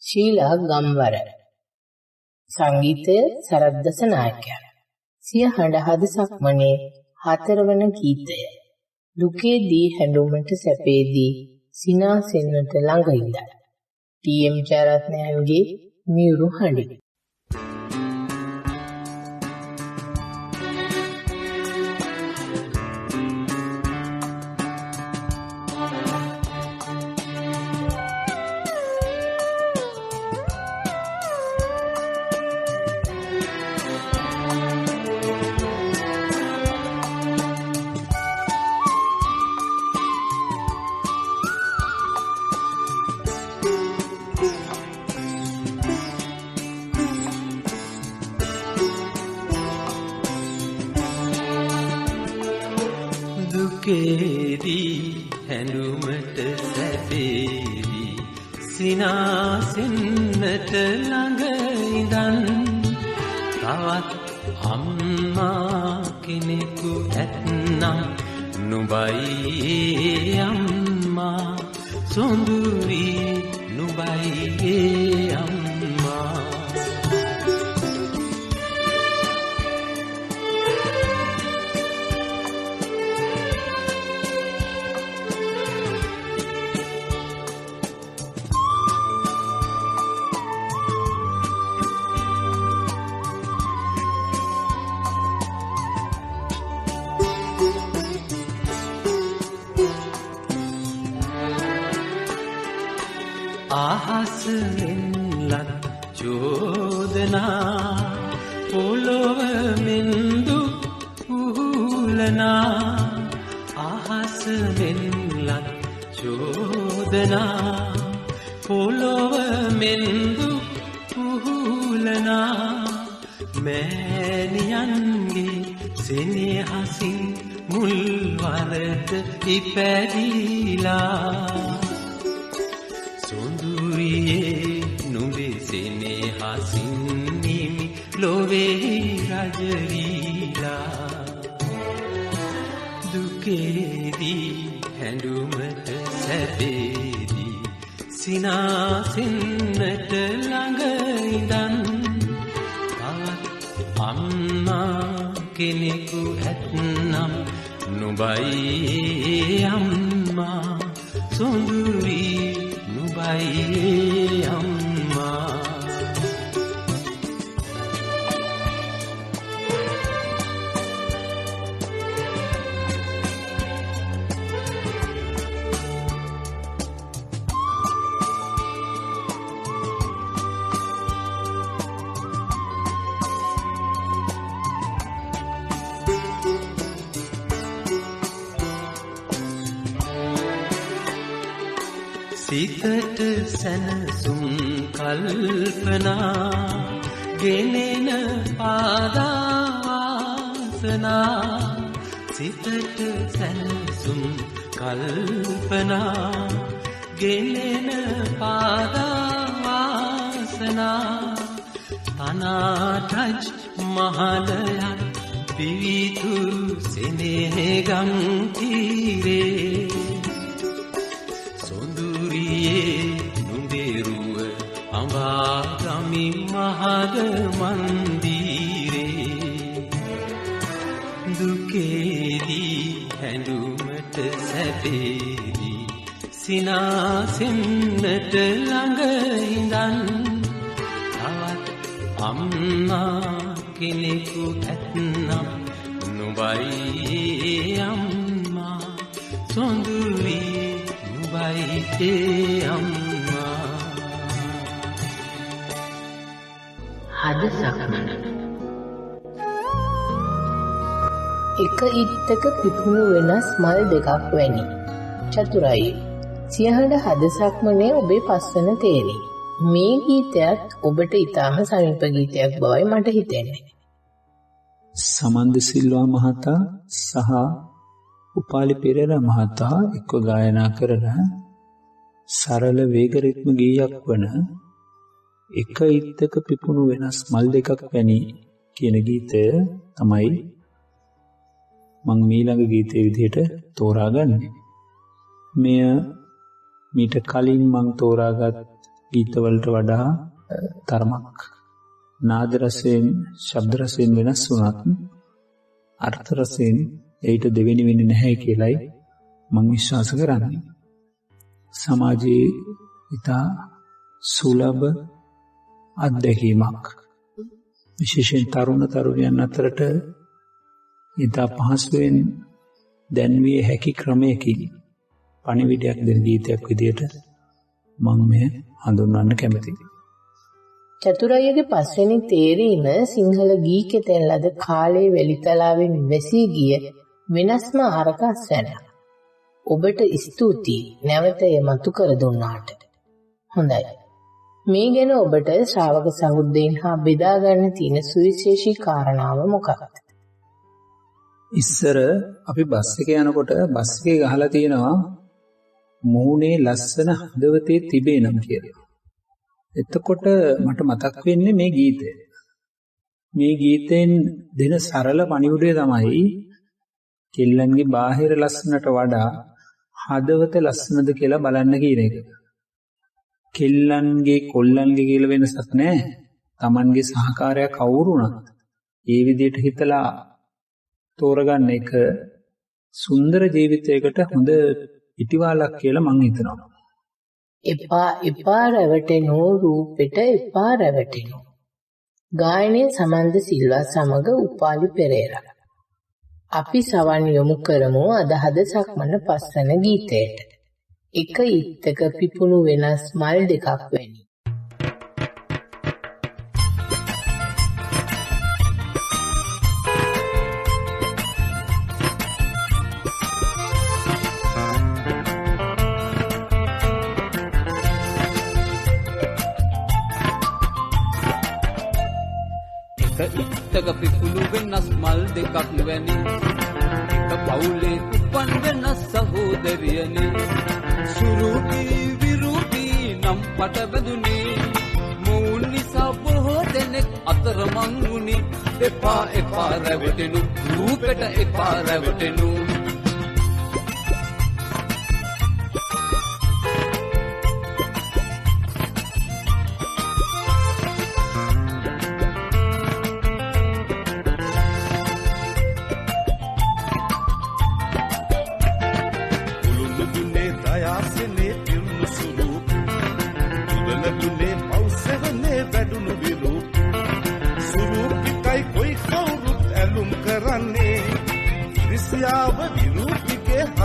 ශීලා ගම්වර. සංගීතය සරත් දසනායකයන්. සිය හඬ හද සක්මනේ 4 වන ගීතය. දුකේදී හැඬුමට සැපේදී සිනාසෙන්නට ළඟ ඉඳලා. ටී.එම්. ජයරත්නයන්ගේ මියුරු හඬ. දුකේදී හැඬුමට සැපේදී සිනාසෙන්නට ළඟ ඉඳන් තවත් අම්මා කෙනෙකු ඇත්නම් නුඹයි අම්මා සොඳුරි නුඹයි අම්මා. ආහසෙන්ලත් චෝදනා පොළොව මෙන්දු උහුලනා. ආහසෙන්ලත් චෝදනා පොළොව මෙන්දු උහුලනා. මෑණියන්ගේ සෙනෙහසින් මුල් වරද ඉපැදිලා. සොඳුරියේ නුඹේ සෙනෙහසින් නිමි ලොවේ රජරීලා දුකේදී හැඬුමට සැපේදී සිනාසෙන්නට ළඟ ඉඳන් තවත් අම්මා කෙනෙකු ඇත්නම් නුඹයි අම්මා සොඳුරි නුඹයි අම්මා සිතට සැනසුම් කල්පනා ගෙනෙන පාදාසනා සිතට සැනසුම් කල්පනා ගෙනෙන පාදාසනා තනාටජ් මහලයක් පිවිතුරු සෙනෙහගම් තීරේ නුඹෙරුව අඹාගමි මහද මන්දිරේ දුකේදී හැඬුමට සැපේදී සිනාසෙන්නට ළඟ ඉඳන් තවත් අම්මා කෙනෙකු ඇත්නම් නුඹයි අම්මා සොඳුරි හද සක්මන එක ඉත්තක පිපුණු වෙනස් මල් දෙකක් වැනි චතුරයි සියහඬ හද සක්මනේ ඔබේ පස්වන තේරි. මේ ගීතයත් ඔබට ඉතාම සමීප ගීතයක් බවයි මට හිතෙන්නේ. සමන්ද සිල්වා මහතා සහ උපාලි පෙරේරා මහතා එක්ව ගායනා කරන සරල වේග රිද්ම ගීයක් වන එක ඉත්තක පිපුණු වෙනස් මල් දෙකක් වැනි කියන ගීතය තමයි මං මීළඟ ගීතයේ විදිහට තෝරාගන්නේ. මෙය මීට කලින් මං තෝරාගත් ගීතවලට වඩා තරමක් නාද රසයෙන් ශබ්ද රසයෙන් වෙනස් වුණත් අර්ථ රසයෙන් ඒට දෙවෙනි වෙන්නේ නැහැ කියලයි මං විශ්වාස කරන්නේ. සමාජයේ ඉතා සුලභ අත්දැකීමක් විශේෂයෙන් තරුණ තරුණියන් අතරට ඉතා පහසුවෙන් දැන්විය හැකි ක්‍රමයකින් පණිවිඩයක් දෙන ගීතයක් විදියට මං මෙය හඳුන්වන්න කැමතියි. චතුරාර්යගේ පස්වෙනි තේරීම සිංහල ගී කෙතෙන් ලද කාලේ වැලිතලාවෙන් වැසී ගිය වෙනස්ම ආරකස්සන. ඔබට ස්තුතියි නැවත එමතු කර දුන්නාට. හොඳයි. මේ ගැන ඔබට ශ්‍රාවක සහෘදයන් හා බෙදා ගන්න තියෙන සුවිශේෂී කාරණාව මොකක්ද? ඉස්සර අපි බස් එකේ යනකොට බස් එකේ ගහලා තියෙනවා මූණේ ලස්සන හදවතේ තිබේ නම් කියලා. එතකොට මට මතක් වෙන්නේ මේ ගීතය. මේ ගීතෙන් දෙන සරල පණිවිඩය තමයි කෙල්ලන්ගේ බාහිර ලස්සනට වඩා හදවත ලස්සනද කියලා බලන්න කියන එක. කෙල්ලන්ගේ කොල්ලන්ගේ කියලා වෙනසක් නැහැ. Tamanගේ සහකාරයා කවුරු වුණත් ඒ විදිහට හිතලා තෝරගන්න එක සුන්දර ජීවිතයකට හොඳ පිටිවාලක් කියලා මං හිතනවා. එපා රැවටෙනෝ රූපෙට එපා රැවටෙනෝ. ගායනයේ සමන්ද සිල්වා සමග උපාලි පෙරේරා. අපි සවන් යොමු කරමු අද හද සක්මන පස්වන ගීතයට. එක ඉත්තක පිපුණු වෙනස් මල් දෙකක් වැනි. ඉත්තක පිපුණු වෙනස් මල් දෙකක් වැනි එක පවුලේ උපන් වෙනස් සහෝදරියනි සුරුකී විරුකී නම් පට බැඳුනේ මොවුන් නිසා බොහෝ දෙනෙක් අත පාර මංගුනි එපා එපා රැවටෙනු රූපෙට එපා රැවටෙනු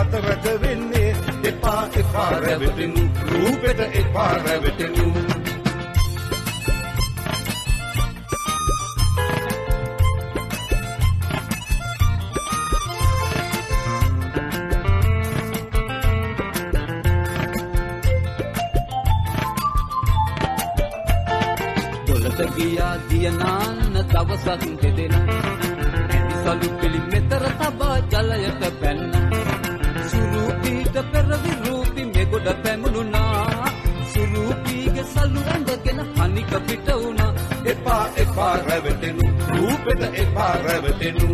හතරට වෙන්නේ එපා එපා රැවටෙනු රූපෙට එපා රැවටෙනු දොළට ගියා දියනාන්න දවසක් දෙදෙනා ඇතිසලු පිළි මෙතර තබා ජලයට පැන්න සුරූපීට පෙරවි රූපි මෙගොඩ පැමුණුනා සුරූපීගේ සලු ඇඳගෙන හනික පිට වුණා එපා එපා රැවටෙනු රූපෙට එපා රැවටෙනු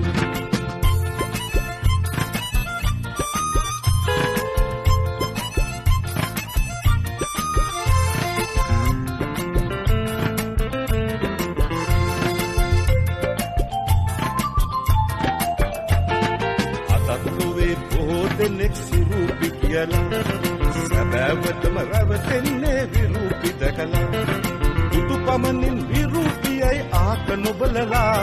සැබෑවටම රැවටෙන්නේ විරූපි දැකලා බුදු පමණින් විරූපියයි ආක නොබලලා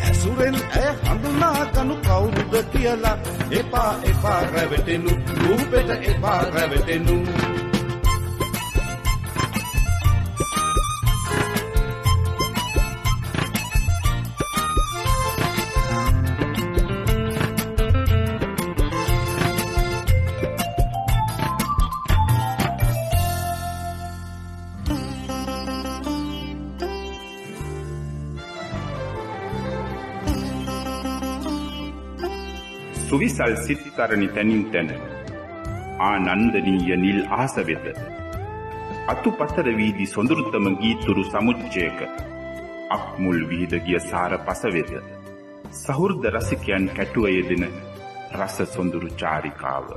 ඇසුරෙන් ඇය හඳුනා ගනු කවුරුද කියලා එපා එපා රැවටෙනු රූපෙට එපා රැවටෙනු සුවිසල් සිත්තරණි තැනින් තැන ආනන්දනීය නිල් ආස වෙත අතුපතර වීදි සොඳුරුතම ගීතුරු සමුච්චයක අක්මුල් විහිද ගිය සාර පස වෙත සහෘද රසිකයන් කැටුව යෙදෙන රස සොඳුරු චාරිකාව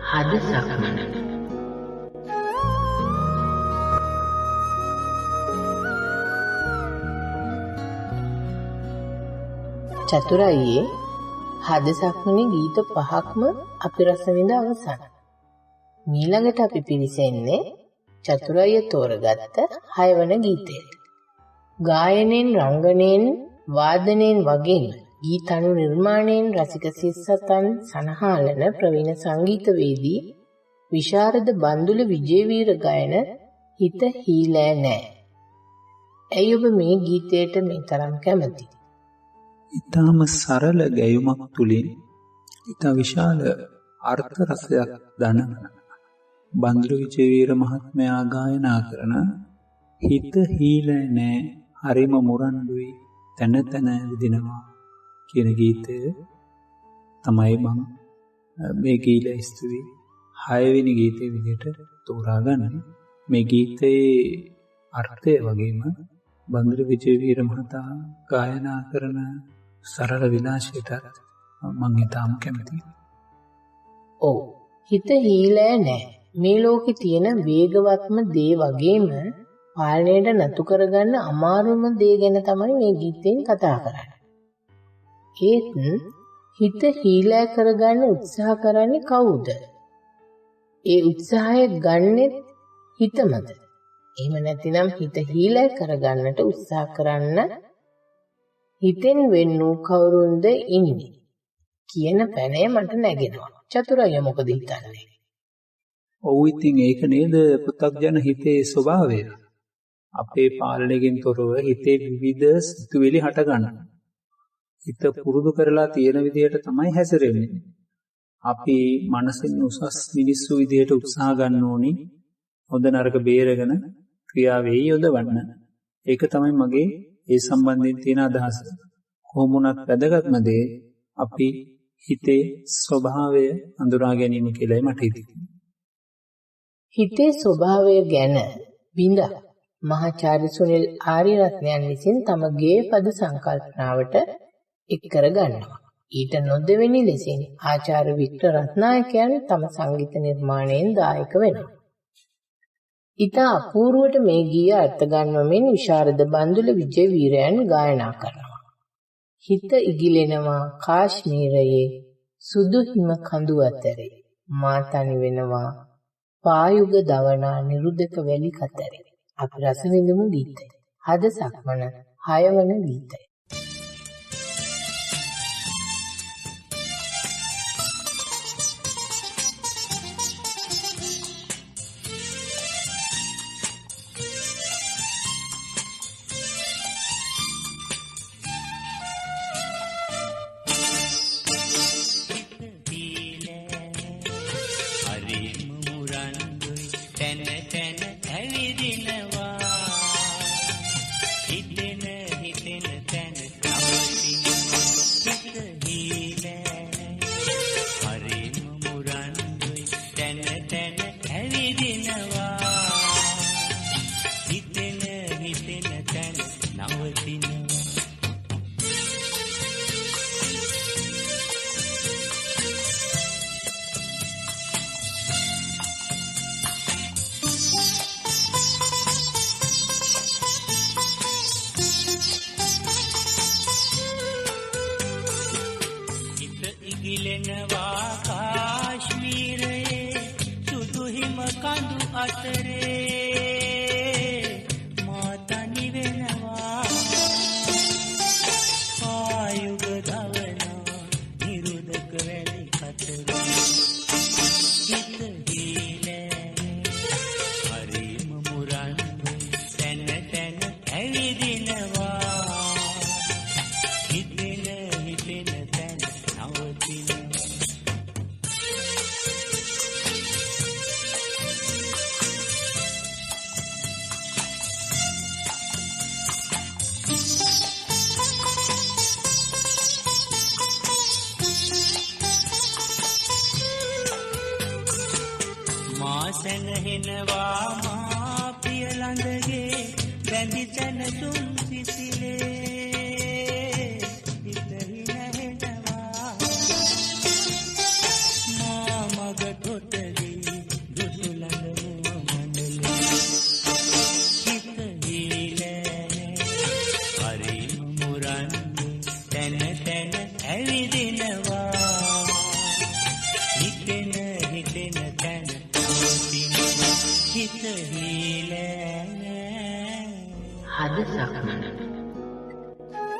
හද සක්මන චතුරායියේ හද සක්මනේ ගීත 5ක්ම අපි රස විඳ අවසන්. ඊළඟට අපි පිවිසෙන්නේ චතුරායිය තෝරගත්ත 6 වන ගීතයට. ගායනයෙන්, රංගනයෙන්, වාදනයෙන් වගේම ගීත අනු නිර්මාණයෙන් රසික සිස්සතන් සනහාලන ප්‍රවීණ සංගීතවේදී විශාරද බන්දුල විජේවීර ගායන හිත හීලෑ නෑ. ඇයි ඔබ මේ ගීතයට මේ තරම් කැමති? ඊටම සරල ගැයුමක් තුලින් ඊට විශාල අර්ථ රසයක් දනවන බන්දුල විජේවීර මහත්මයා ගායනා කරන හිත හීලෑ නෑ හරිම මුරණ්ඩුයි තන තන විදිනවා කියන ගීතය තමයි මම මේ ගීල ස්තුති 6 වෙනි ගීතයේ විදිහට තෝරාගන්නේ. මේ ගීතයේ අර්ථය වගේම බන්දුල විජේවීර මහතා ගායනා කරන සරල විලාසයට මම ඊටම කැමතියි. ඔව් හිත හීලෑ නෑ. මේ ලෝකේ තියෙන වේගවත්ම දේ වගේම පාලනයට නතු කරගන්න අමාරුම දේ ගැන තමයි මේ ගීතෙන් කතා කරන්නේ. ඒත් හිත හීලෑ කරගන්න උත්සාහ කරන්නේ කවුද? ඒ උත්සාහය ගන්නෙත් හිතමද? එහෙම නැතිනම් හිත හීලෑ කරගන්නට උත්සාහ කරන්න හිතෙන් වෙන්නු කවුරුන්ද ඉන්නේ කියන පැනය මට නැගෙනවා. චතුරාර්ය මොකද හිතන්නේ? ඔව් ඉතින් ඒක නේද පු탁ජන හිතේ ස්වභාවය. අපේ පාලනයකින් තොරව හිතේ විවිධ සිතුවිලි හට ගන්නවා. හිත පුරුදු කරලා තියෙන විදිහට තමයි හැසිරෙන්නේ. අපි මනසින් උසස් මිනිස්සු විදිහට උත්සාහ ගන්න ඕනි. හොඳ නරක බේරගෙන ක්‍රියාවේ යොදවන්න. ඒක තමයි මගේ ඒ සම්බන්ධයෙන් තියෙන අදහස. කොහොම වුණත් වැදගත්ම දේ අපි හිතේ ස්වභාවය අඳුරා ගැනීම කියලායි මට හිතෙන්නේ. හිතේ ස්වභාවය ගැන බිඳ මහාචාර්ය සුනිල් ආරියරත්නයන් විසින් තම ගේ පද සංකල්පනාවට එක් කර ගන්නවා. ඊට නොදෙවෙනි ලෙසින් ආචාර්ය වික්ටර් රත්නායකයන් තම සංගීත නිර්මාණයෙන් දායක වෙනවා. ඉතා අපූර්වට මේ ගීය අර්ථ ගන්වමින් විශාරද බන්දුල විජේවීරයන් ගායනා කරනවා. හිත ඉගිලෙනවා කාශ්මීරයේ සුදු හිම කඳු අතරේ මා තනි වෙනවා පායුග දවනා නිරුදක වැලි කතරේ. අපි රස විඳමු ගීතය. හද සක්මන 6 වන ගීතය.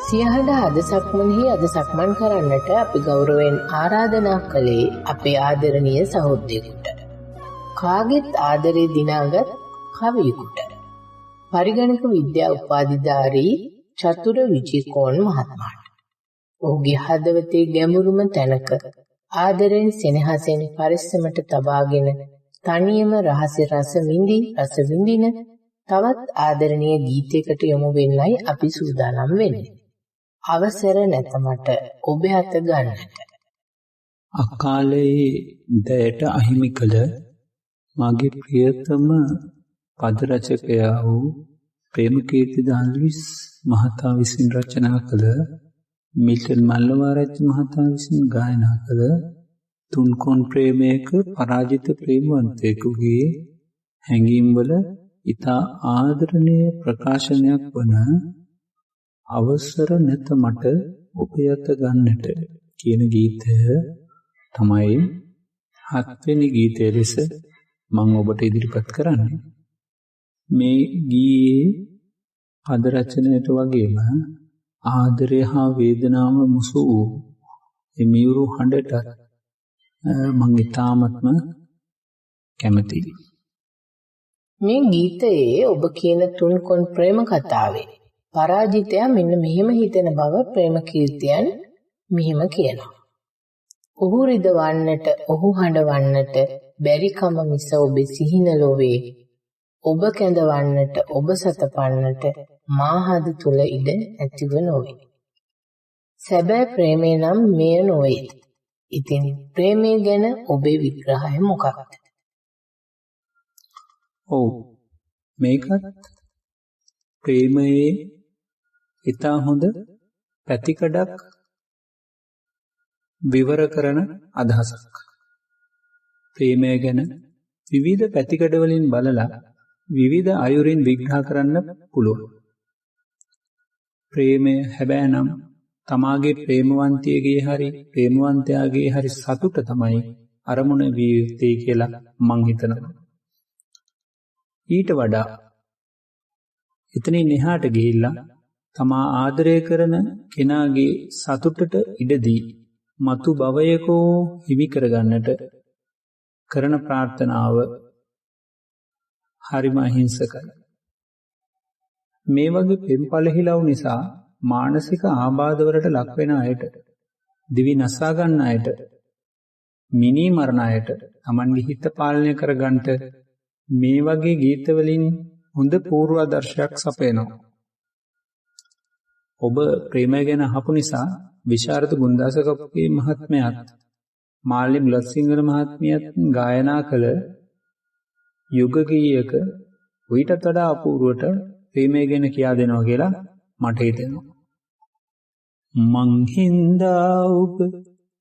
සියහඬ හද සක්මන්හි අද සක්මන් කරන්නට අපි ගෞරවයෙන් ආරාධනා කළේ අපේ ආදරණීය සහෝදරයෙකුට. කාගෙත් ආදරේ දිනාගත් කවියෙකුට. පරිගණක විද්‍යා උපාධිධාරී චතුර විජේකෝන් මහත්මයාට. ඔහුගේ හදවතේ ගැඹුරුම තැනක ආදරෙන් සෙනෙහසෙන් පරිස්සමට තබාගෙන තනියම රස විඳින තවත් ආදරණීය ගීතයකට යොමු වෙන්නයි අපි සූදානම් වෙන්නේ. අවසර නැත මට ඔබ අත ගන්නට. අකාලයේ දයට අහිමි කළ මගේ ප්‍රියතම පද රචකයා වූ ප්‍රේමකීර්ති දාල්විස් මහතා විසින් රචනා කළ මිල්ටන් මල්ලවාරච්චි මහතා විසින් ගායනා කළ තුන්කොන් ප්‍රේමයක පරාජිත ප්‍රේමවන්තයෙකුගේ හැඟීම්වල ඉතා ආදරණීය ප්‍රකාශනයක් වන අවසර නැත මට ඔබ අත ගන්නට කියන ගීතය තමයි 7 වෙනි ගීතය ලෙස මම ඔබට ඉදිරිපත් කරන්නේ. මේ ගීයේ පද රචනයට වගේම ආදරය හා වේදනාව මුසු වූ මියුරු හඬට මම ඉතාමත්ම කැමතියි. මේ ගීතයේ ඔබ කියන තුන්කොන් ප්‍රේම කතාවේ පරාජිතයා මෙන්න මෙහෙම හිතෙන බව ප්‍රේමකීර්තියන් මෙහෙම කියනවා. ඔහු රිදවන්නට, ඔහු හඬවන්නට බැරිකම මිස ඔබේ සිහින ලොවේ. ඔබ කැඳවන්නට, ඔබ සතපන්නට මාහද තුල ඉඩ ඇතිව නොවේ. සැබෑ ප්‍රේමය නම් මෙය නොවේ. ඉතින් ප්‍රේමය ගැන ඔබේ විග්‍රහය මොකක්ද? ඔව් මේකත් ප්‍රේමයේ ඉතා හොඳ පැතිකඩක් විවර කරන අදහසක්. ප්‍රේමය ගැන විවිධ පැතිකඩවලින් බලලා විවිධ අයුරින් විග්‍රහ කරන්න පුළුවන්. ප්‍රේමය හැබෑනම් තමාගේ ප්‍රේමවන්තියගේ හරි ප්‍රේමවන්තයාගේ හරි සතුට තමයි අරමුණ විය යුත්තේ කියලා මං හිතනවා. ඊට වඩා එතනින් එහාට ගිහිල්ලා තමා ආදරය කරන කෙනාගේ සතුටට ඉඩදී මතු භවයකෝ හිමි කරගන්නට කරන ප්‍රාර්ථනාව හරිම අහිංසකයි. මේ වගේ පෙම්පලහිලව් නිසා මානසික ආබාධවලට ලක්වෙන අයට, දිවි නසා ගන්න අයට, මිනී මරණ අයට තමන්ගේ හිත පාලනය කරගන්නට මේ වගේ ගීතවලින් හොඳ පූර්වාදර්ශයක් සපයනවා. ඔබ ප්‍රේමය ගැන අහපු නිසා විශාරද ගුණදාසකප්පේ මහත්මයාත් මාල්ලි මුලත්සිංහල මහත්මියත් ගායනා කළ යුග ගීයක ඊටත් වඩා අපූර්වට ප්‍රේමය ගැන කියා දෙනවා කියලා මට හිතෙනවා. මං හින්දා ඔබ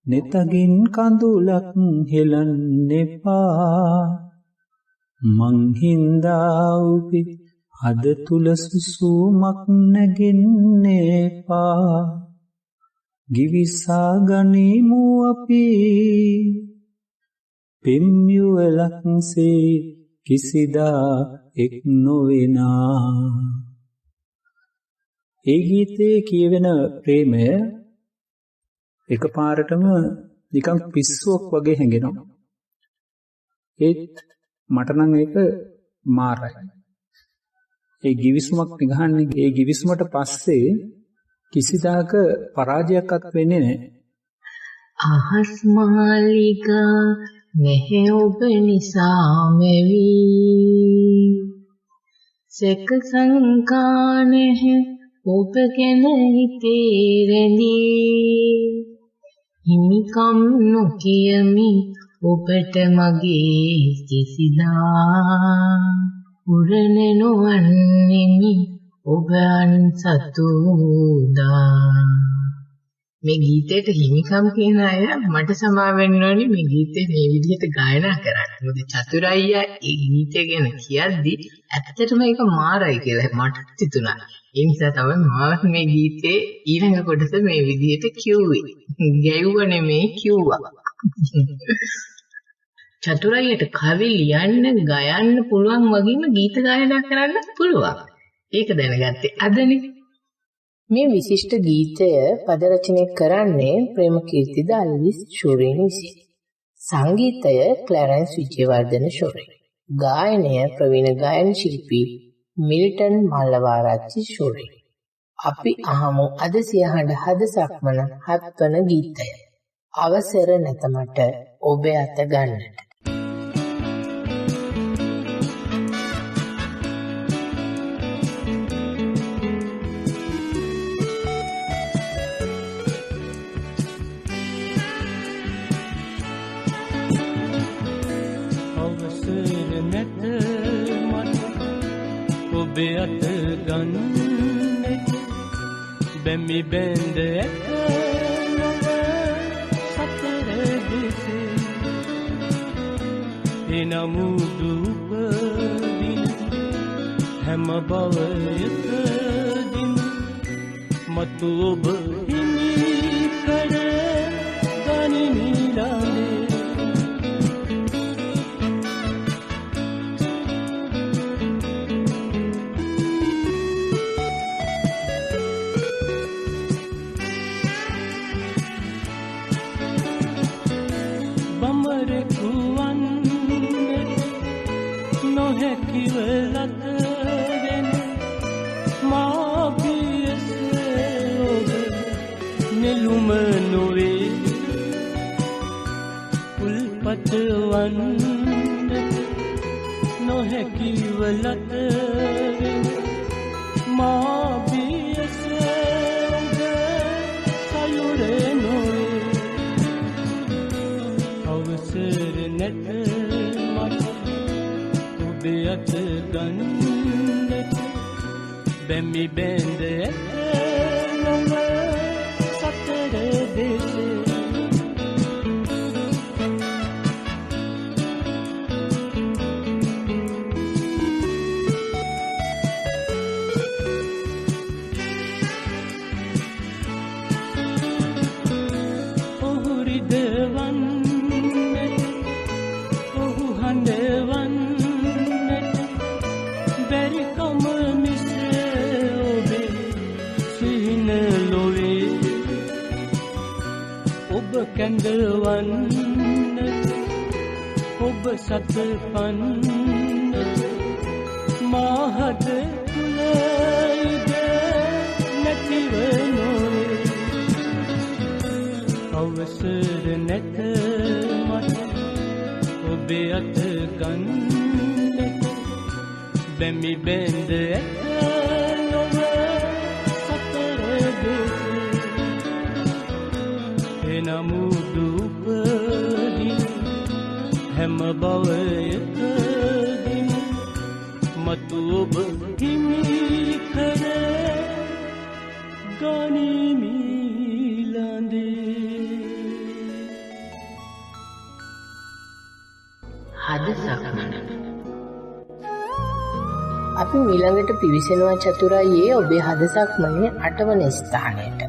නෙතගින් කඳුලක් හෙලන්න එපා. මං හින්දා ඔබ හද තුල සුසුමක් නැගෙන්න එපා. ගිවිසා ගනිමු අපි පෙම් යුවලක්සේ කිසිදා එක් නොවෙනා. ඒ ගීතයේ කියවෙන ප්‍රේමය එකපාරටම නිකන් පිස්සුවක් වගේ හැඟෙනවා. ඒත් මට නම් ඒක මාරයි. ඒ ගිවිසුමක් නිගහන්නේ ඒ ගිවිසුමට පස්සේ කිසිදාක පරාජයක්වත් වෙන්නේ නැහැ. අහස් මාලිගා නැහැ ඔබ නිසා මෙවි. සෙක සංකා නැහැ ඔබ ගැන හිතේ රැඳී. හිමිකම් නොකියමි ඔබට මගේ කිසිදා. උරණ නොවන්නෙමි ඔබ අන්සතුදා. මේ ගීතයට හිමිකම් කියන අය මට සමා වෙන්න ඕනේ මේ ගීතේ මේ විදිහට ගායනා කරන්න. මොකද චතුරායියා ඒ ගීතය ගැන කියද්දි ඇත්තටම ඒක මාරයි කියලා මට හිතුණා. ඒ නිසා තමයි මම මේ ගීතේ ඊළඟ කොටස මේ විදිහට කිව්වේ. ගැයුව නෙමෙයි කිව්වා. චතුරායියට කවි ලියන්න ගයන්න පුළුවන් වගේම ගීත ගායනා කරන්න පුළුවන්. ඒක දැනගත්තේ අදනේ. මේ විශිෂ්ට ගීතය පද රචනය කරන්නේ ප්‍රේමකීර්ති දල්විස් ෂුරින් විසින්. සංගීතය ක්ලැරන්ස් විජේවර්ධන ෂුරින්. ගායනය ප්‍රවීණ ගායන ශිල්පී මිල්ටන් මල්ලවාරච්චි ෂුරින්. අපි අහමු අද සියහඬ හද සක්මන 7 වන ගීතය. අවසර නැත මට ඔබ අත ගන්නට. ඔබේ අත ගන්නෙත් බැමි බැඳ ඇත නොව සතර දෙසේ. එනමුදු උපදින හැම භවයකදීම මතු ඔබ හිමි කර ගනිමිලානේ. නොහැකිවලතගෙන මා පියසේ ඔබ නෙළුම නොවේ. උල්පත වන්නට නොහැකිවලතගෙන මා පියසේ ඔබ සයුරේ නොවේ. අවසර නැත මට ඔබ අත ගන්නට බැමි බැඳ නොව සතර දෙසේ කැඳවන්නට ඔබ සත පන්නට මාහද තුලයිද නැතිව නොවේ අවසර නැත මට ඔබේ අත ගන්නට බැමි බැඳ ඇත නොව සතර දෙසේ නමුදු උපදින හැම භවයකදීම මතු ඔබ හිමි කර ගනිමි ළඳේ හද සක්මන අපි ඊළඟට පිවිසෙනවා චතුරාර්යයේ ඔබේ හද සක්මනේ 8 වන ස්ථානයට.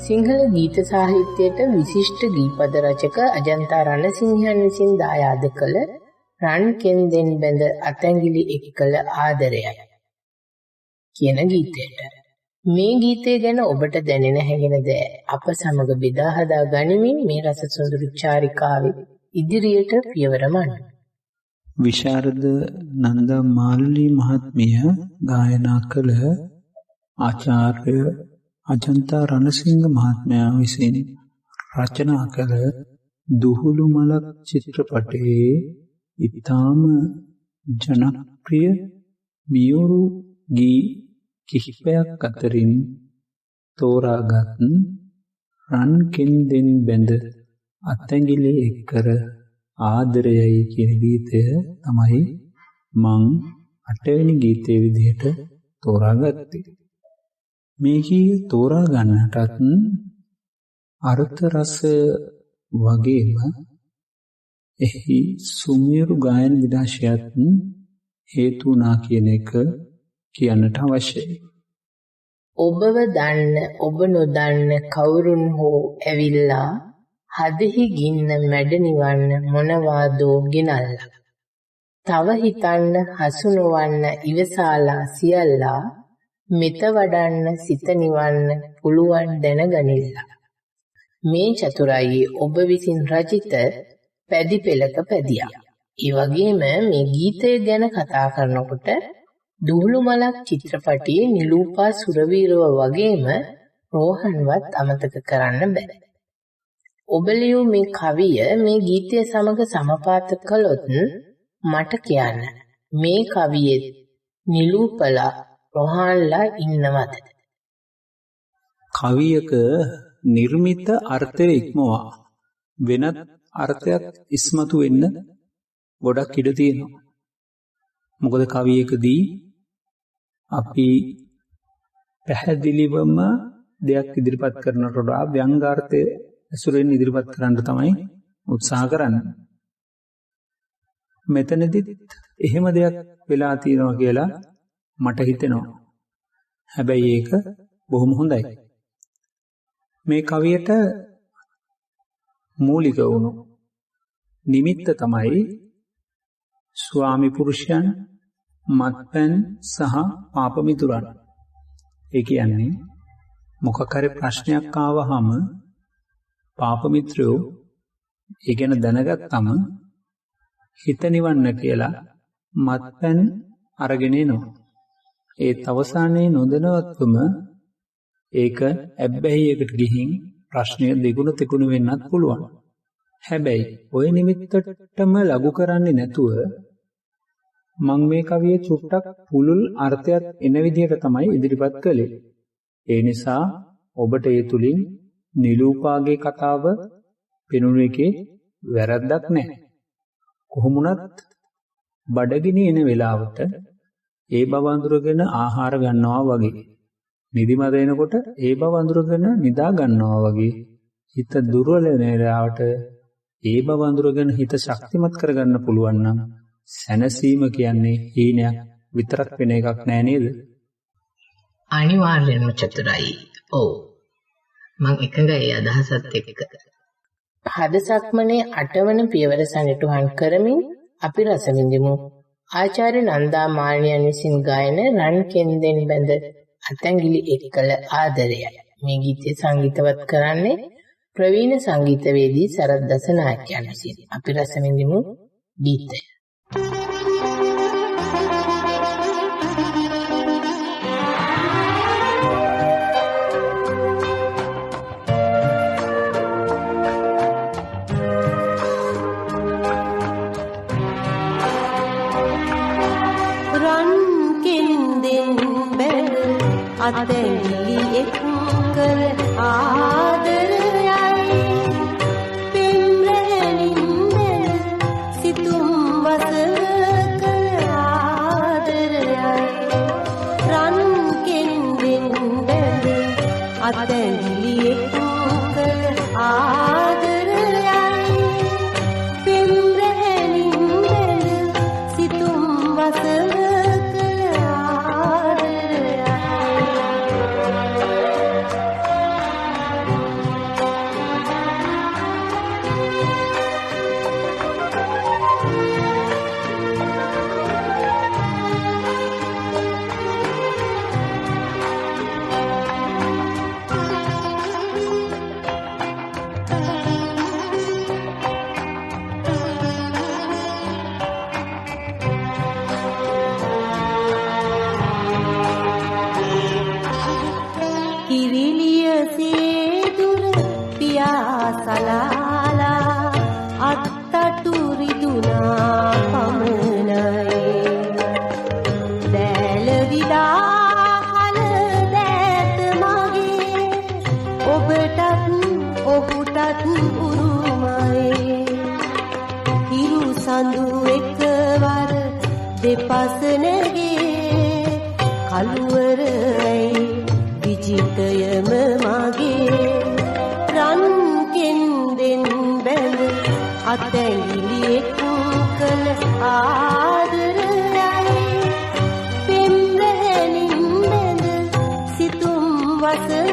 සිංහල ගීත සාහිත්‍යයට විශිෂ්ට ගීපද රචක අජන්තා රණසිංහයන් විසින් දායාද කළ රන් කෙන්දෙන් බැඳ අතැඟිලි එක් කළ ආදරයයි කියන ගීතයට. මේ ගීතය ගැන ඔබට දැනෙන හැඟෙන දෑ අප සමග බෙදා හදා ගනිමින් මේ රස සොඳුරු චාරිකාවේ ඉදිරියට පියවර මන්න. විශාරද නන්දා මාල්ලී මහත්මිය ගායනා කළ ආචාර්ය අජන්තා රණසිංහ මහත්මයා විසින් රචනා කළ දුහුළු මලක් චිත්‍රපටයේ ඉතාම ජනප්‍රිය මියුරු ගී කිහිපයක් අතරින් තෝරාගත් රන් කෙන්දෙන් බැඳ අතැඟිලි එක්කර ආදරයයි කියන ගීතය තමයි මං 8 වෙනි ගීතයේ විදිහට තෝරාගත්තේ. මේ ගීය තෝරා ගන්නටත් අර්ථ රස වගේම එහි සුමියරු ගායන විලාසයත් හේතු වුණා කියන එක කියන්නට අවශ්‍යයි. ඔබව දන්න ඔබ නොදන්න කවුරුන් හෝ ඇවිල්ලා හදෙහි ගින්න මැඩ නිවන්න මොනවාදෝ ගෙනල්ලා. තව හිතන්න හසු නොවන්න ඉවසාලා සියල්ලා මෙත වඩන්න සිත නිවන්න පුළුවන් දැනගනිල්ලා. මේ චතුරාර්යයේ ඔබ විසින් රචිත පැදි පෙළක පැදියා. ඒ වගේම මේ ගීතය ගැන කතා කරනකොට දුහුළු මලක් චිත්‍රපටයේ නිලූපා සුරවීරව වගේම රෝහන්වත් අමතක කරන්න බෑ. ඔබ ලියූ මේ කවිය මේ ගීතය සමග සමපාත කළොත් මට කියන්න මේ කවියේ නිලූපලා රෝහන්ලා ඉන්නවද? කවියක නිර්මිත අර්ථය ඉක්මවා වෙනත් අර්ථයක් ඉස්මතු වෙන්න ගොඩක් ඉඩ තියෙනවා. මොකද කවියකදී අපි පැහැදිලිවම දෙයක් ඉදිරිපත් කරනට වඩා ව්‍යංගාර්ථය ඇසුරෙන් ඉදිරිපත් කරන්න තමයි උත්සාහ කරන්නේ. මෙතනදිත් එහෙම දෙයක් වෙලා තියෙනවා කියලා මට හිතෙනවා. හැබැයි ඒක බොහොම හොඳයි. මේ කවියට මූලික වුණු නිමිත්ත තමයි ස්වාමි පුරුෂයන්, මත්පැන් සහ පාප මිතුරන්. ඒ කියන්නේ මොකක් හරි ප්‍රශ්නයක් ආවහම පාප මිත්‍රයෝ ඒ ගැන දැනගත්තම හිත නිවන්න කියලා මත්පැන් අරගෙන එනවා. ඒත් අවසානයේ නොදැනවත්වම ඒක ඇබ්බැහියකට ගිහින් ප්‍රශ්නය දෙගුණ තෙගුණ වෙන්නත් පුළුවන්. හැබැයි ඔය නිමිත්තටම ලඝු කරන්නේ නැතුව මං මේ කවිය චුට්ටක් පුළුල් අර්ථයක් එන විදිහට තමයි ඉදිරිපත් කළේ. ඒ නිසා ඔබට ඒ තුලින් නිලූපාගේ කතාව පෙනුන එකේ වැරද්දක් නැහැ. කොහොමුණත් බඩගිනි එන වෙලාවට ඒ බව අඳුරගෙන ආහාර ගන්නවා වගේ. නිදිමත එනකොට ඒ බව අඳුරගෙන නිදා ගන්නවා වගේ. හිත දුර්වල වෙන වෙලාවට ඒ බව අඳුරගෙන හිත ශක්තිමත් කරගන්න පුළුවන් නම් සැනසීම කියන්නේ හීනයක් විතරක් වෙන එකක් නෑ නේද? අනිවාර්යෙන්ම චතුරයි. ඔව්. මං එකඟයි ඒ අදහසත් එක්ක. හද සක්මනේ 8 වන පියවර සනිටුහන් කරමින් අපි රස විඳිමු. ආචාර්ය නන්දා මාණියන් විසින් ගායන රන් කෙන්දෙන් බැඳ අතැඟිලි එක්කල ආදරයයි. මේ ගීතය සංගීතවත් කරන්නේ ප්‍රවීණ සංගීතවේදී සරත් දසනායකයන් විසින්. අපි රස විඳිමු ගීතය. අතැඟිලි එක්කල ආදරයයි පෙම්රැහෙනින් බැල සිතුම් වසකල ආදරයයි රන් කෙන්දෙන් බැඳ අතැඟිලි එක්කල ආදරයයි පෙම්රැහෙනින් බැල සිතුම් වසකල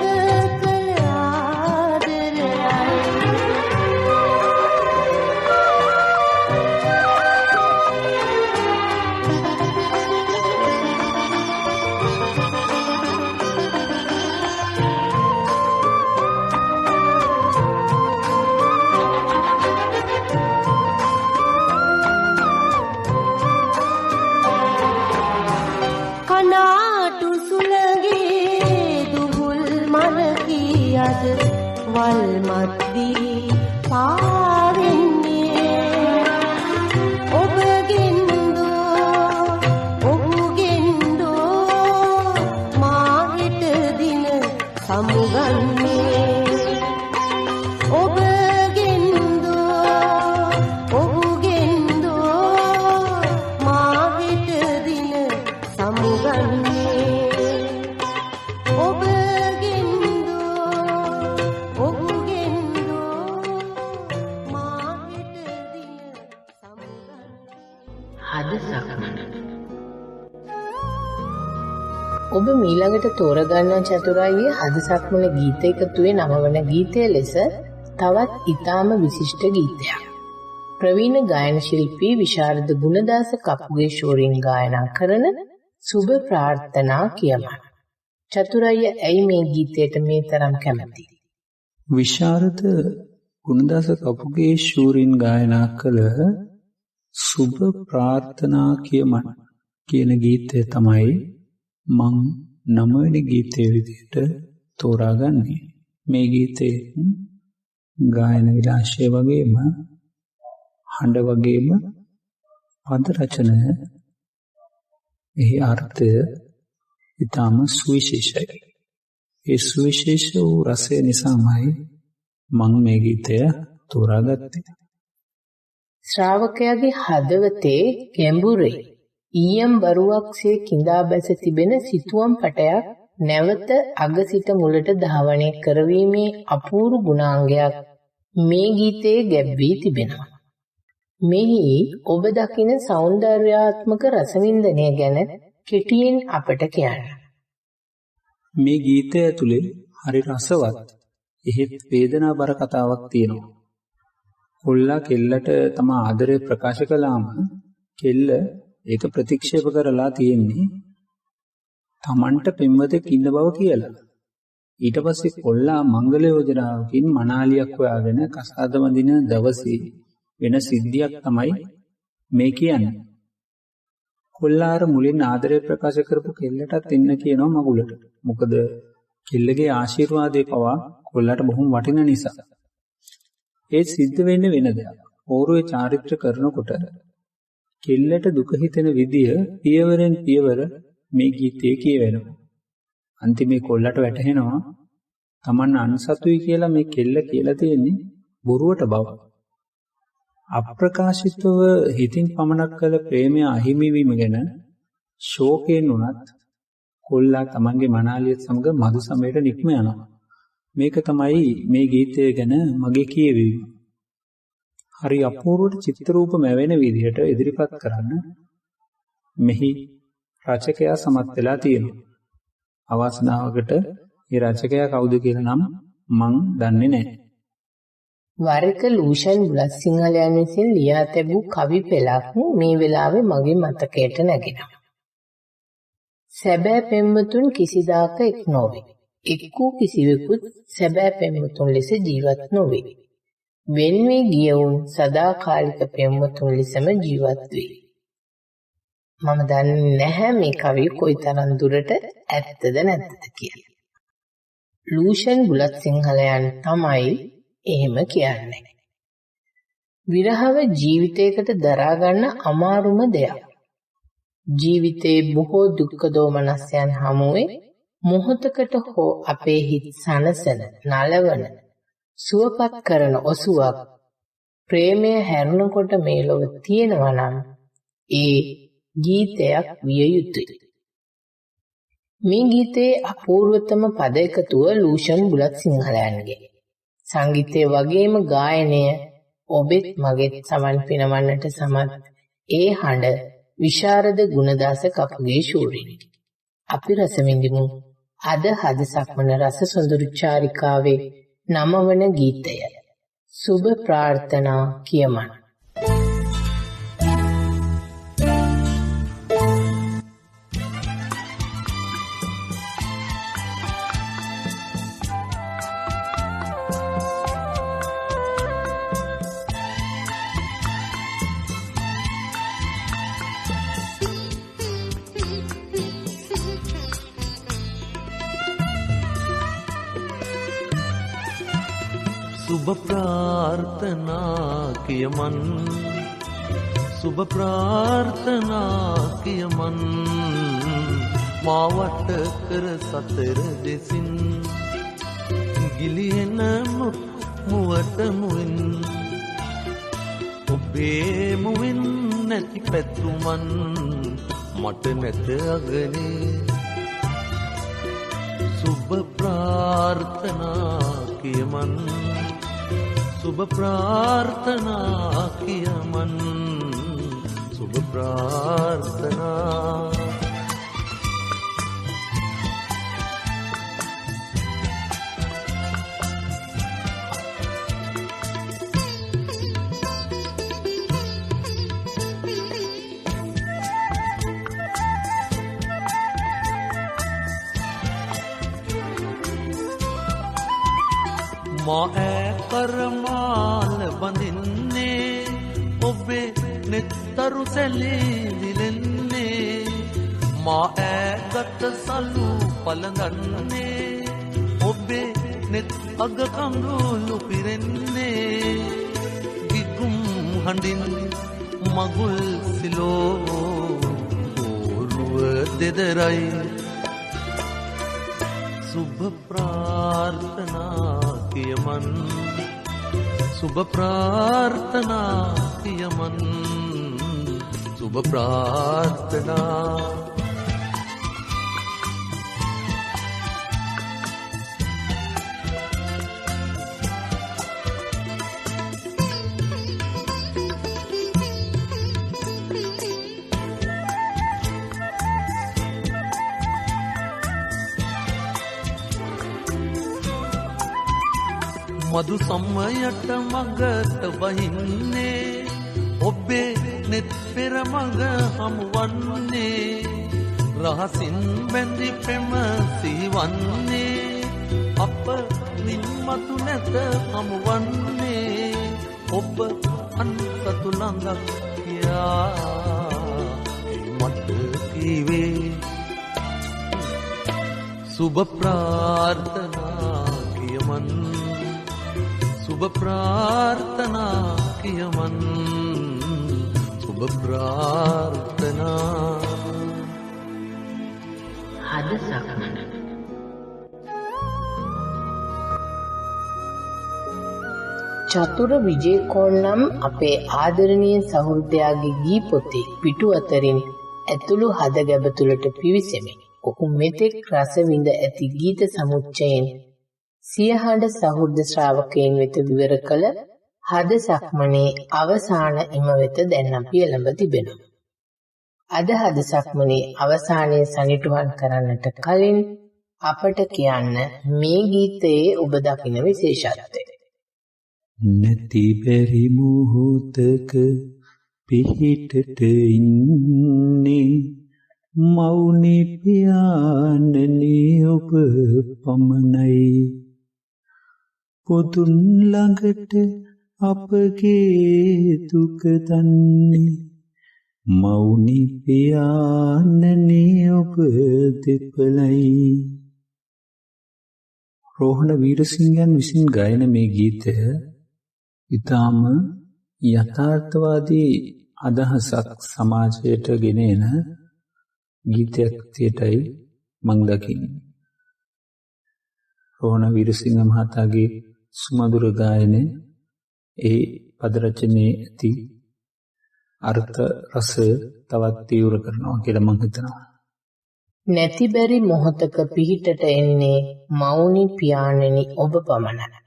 ඔබ මීළඟට තෝරගන්නා චතුරාර්ය හද සක්මන ගීත එකතුවේ 9 වන ගීතය ලෙස තවත් ඊටාම විශිෂ්ට ගීතයක්. ප්‍රවීණ ගායන ශිල්පී විශාරද ගුණදාස කපුගේ ශෝරින් ගායනා කරන සුබ ප්‍රාර්ථනා කියමන. චතුරාර්ය ඇයි මේ ගීතයට මේ තරම් කැමති? විශාරද ගුණදාස කපුගේ ශෝරින් ගායනා කළ සුබ ප්‍රාර්ථනා කියමන කියන ගීතය තමයි මං 9 වෙනි ගීතයේ විදිහට තෝරාගන්නේ. මේ ගීතයේ ගායන විලාසය වගේම හඬ වගේම පද රචන එහි අර්ථය ඊටම සුවිශේෂයි. ඒ සුවිශේෂ වූ රසය නිසාමයි මං මේ ගීතය තෝරාගත්තේ. ශ්‍රාවකයාගේ හදවතේ ගැඹුරේ ඊයම් බරුවක්සේ කිඳා බැස තිබෙන සිතුවම් පටයක් නැවත අග සිට මුලට ධාවනය කරවීමේ අපූර්ව ගුණාංගයක් මේ ගීතයේ ගැබ් වී තිබෙනවා. මෙහි ඔබ දකින සෞන්දර්යාත්මක රසවින්දනය ගැන කෙටියෙන් අපට කියන්න. මේ ගීතය ඇතුලේ හරි රසවත් එහෙත් වේදනාබර කතාවක් තියෙනවා. කොල්ලා කෙල්ලට තම ආදරය ප්‍රකාශ කළාම කෙල්ල ඒක ප්‍රතික්ෂේප කරලා තියෙන්නේ තමන්ට පෙම්වතෙක් ඉන්න බව කියලා. ඊට පස්සේ කොල්ලා මංගල යෝජනාවකින් මනාලියක් හොයාගෙන කසාද වදින දවසේ වෙන සිද්ධියක් තමයි මේ කියන්නේ. කොල්ලාර මුලින් ආදරය ප්‍රකාශ කරපු කෙල්ලටත් එන්න කියනවා මගුලට. මොකද කෙල්ලගේ ආශිර්වාදේ පවා කොල්ලට බොහොම වටින නිසා. ඒ සිද්ධ වෙන්නේ වෙන දෙයක්. ඕරුවේ චාරිත්‍ර කරනකොට කෙල්ලට දුක හිතෙන විදිය පියවරෙන් පියවර මේ ගීතයේ කියවෙනවා. අන්තිමේ කොල්ලට වැටහෙනවා Taman අන්සතුයි කියලා මේ කෙල්ල කියලා තියෙන්නේ බොරුවට බව. අප්‍රකාශිතව හිතින් පමනක් කළ ප්‍රේමය අහිමි වීම ගැන ශෝකයෙන් උනත් කොල්ලා Tamanගේ මනාලියත් සමග මధు සමයට නික්ම යනවා. මේක තමයි මේ ගීතය ගැන මගේ කියවීම. හරි අපූර්වට චිත්‍රරූප මැවෙන විදිහට ඉදිරිපත් කරන්න මෙහි රචකයා සමත් වෙලා තියෙනවා. අවස්නාවකට මේ රචකයා කවුද කියලා නම් මං දන්නේ නැහැ. වරක ලූෂන් බුලත් සිංහලයන් විසින් ලියා තිබූ කවි පෙළක් මේ වෙලාවේ මගේ මතකයට නැගෙනවා. සැබෑ පෙම්වතුන් කිසිදාක එක් නොවේ. එක්කූ කිසිවෙකුත් සැබෑ පෙම්වතුන් ලෙස ජීවත් නොවේ. වෙන් වී ගියවුන් සදාකාලික පෙම්වතුන් ලෙසම ජීවත් වේ. මම දන්නේ නැහැ මේ කවිය කොයිතරම් දුරට ඇත්තද නැත්තද කියලා. ලූෂන් බුලත් සිංහලයන් තමයි එහෙම කියන්නේ. විරහව ජීවිතයකට දරා ගන්න අමාරුම දෙයක්. ජීවිතයේ බොහෝ දුක්ඛ දෝමනස්යන් හමුවේ මොහොතකට හෝ අපේ හිත් සනසන, නලවන, සුවපත් කරන ඔසුවක් ප්‍රේමය හැරුණකොට මේ ලොව තියෙනවා නම් ඒ ගීතයක් විය යුතුයි. මේ ගීතයේ අපූර්වතම පද එකතුව ලූෂන් බුලත් සිංහලයන්ගේ. සංගීතයේ වගේම ගායනය ඔබෙත් මගෙත් සමන් පිනවන්නට සමත් ඒ හඬ විශාරද ගුණදාස කපුගේ ශූරිනි. අපි රස විඳිමු අද හද සක්මන රස සොඳුරු චාරිකාවේ 9 වන ගීතය. සුබ ප්‍රාර්ථනා කියමන්. සුබ ප්‍රාර්ථනා කියමන් සුබ ප්‍රාර්ථනා කියමන් මාවට කර සතර දෙසින් ගිලිහෙන මුවට මුවින් ඔබේ මුවින් නැති පැතුමන් මට නැත අගනේ සුබ ප්‍රාර්ථනා කියමන් සුබ ප්‍රාර්ථනා කියමන් සුබ ප්‍රාර්ථනා මා කරමාල බඳින්නේ ඔබේ නෙත්තරු සැලී මා ඈගත සලු පළඳන්නේ ඔබේ නෙත් අග කඳුළු පිරෙන්නේ ගිගුම් හඬින් මගුල් සිලෝ ඕරුව දෙදරයි සුබ ප්‍රාර්ථනා කියමන් සුබ ප්‍රාර්ථනා කියමන් සුබ සුබ ප්‍රාර්ථනා මధు සම්මයට මගට වහින්නේ ඔබේ නෙත් පෙර මග හමුවන්නේ රහසින් බැඳි පෙම සිහිවන්නේ අප නිම්මතු නැත හමුවන්නේ ඔබ අන්සතු ළඟක් කියා මට කීවේ සුබ ප්‍රාර්ථනා කියමන් සුබ ප්‍රාර්ථනා කියමන් සුබ ප්‍රාර්ථනා හද සක්මන චතුර විජේකෝන් නම් අපේ ආදරණීය සහෘදයාගේ ගී පොතේ පිටු අතරින් ඇතුළු හද ගැබ තුලට පිවිසෙමි. ඔහු මෙතෙක් රස විඳ ඇති ගීත සමුච්චයෙන් සියහඬ සහෘද ශ්‍රාවකයන් වෙත විවර කළ හද සක්මනේ අවසාන ඉම වෙත දැන් අපි එළඹ තිබෙනවා. අද හද සක්මනේ අවසානයේ සනිටුහන් කරන්නට කලින් අපට කියන්න මේ ගීතයේ ඔබ දකින විශේෂත්වය. නැති බැරි මොහොතක පිහිටට ඉන්නේ මෞනි පියාණනේ ඔබ පමණයි පොදුන් ළඟට අපගේ දුක දන්නේ මෞනි පියාණනේ ඔබ දෙපළයි. රෝහණ වීරසිංහයන් විසින් ගායන මේ ගීතය ඊටාම යථාර්ථවාදී අදහසක් සමාජයට ගෙන එන ගීතයක් තියටයි මං දකින්නේ. රෝහණ වීරසිංහ මහතාගේ සුමధుර ගායනය ඒ පද රචනයේ ඇති අර්ථ රස තවත් තීව්‍ර කරනවා කියලා මං හිතනවා. නැති බැරි මොහොතක පිහිටට එන්නේ මෞනි පියාණනි ඔබ පමණයි.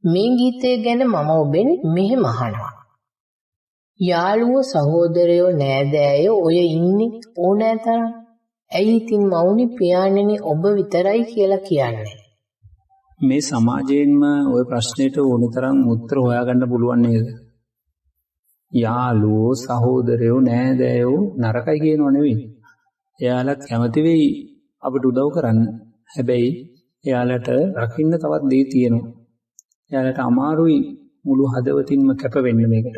මේ ගීතය ගැන මම ඔබෙන් මෙහෙම අහනවා. යාළුවෝ සහෝදරයෝ නෑදෑයෝ ඔය ඉන්නේ ඕනෑ තරම්. ඇයි ඉතින් මෞනි පියාණනි ඔබ විතරයි කියලා කියන්නේ? මේ සමාජයෙන්ම ওই ප්‍රශ්නෙට ඕන තරම් උත්තර හොයාගන්න පුළුවන් නේද? යාළුවෝ සහෝදරයෝ නෑදෑයෝ නරකයි කියනව නෙවෙයි. එයාලත් කැමති වෙයි අපිට උදව් කරන්න. හැබැයි එයාලට රකින්න තවත් දේ තියෙනවා. එයාලට අමාරුයි මුළු හදවතින්ම කැප වෙන්න මේකට.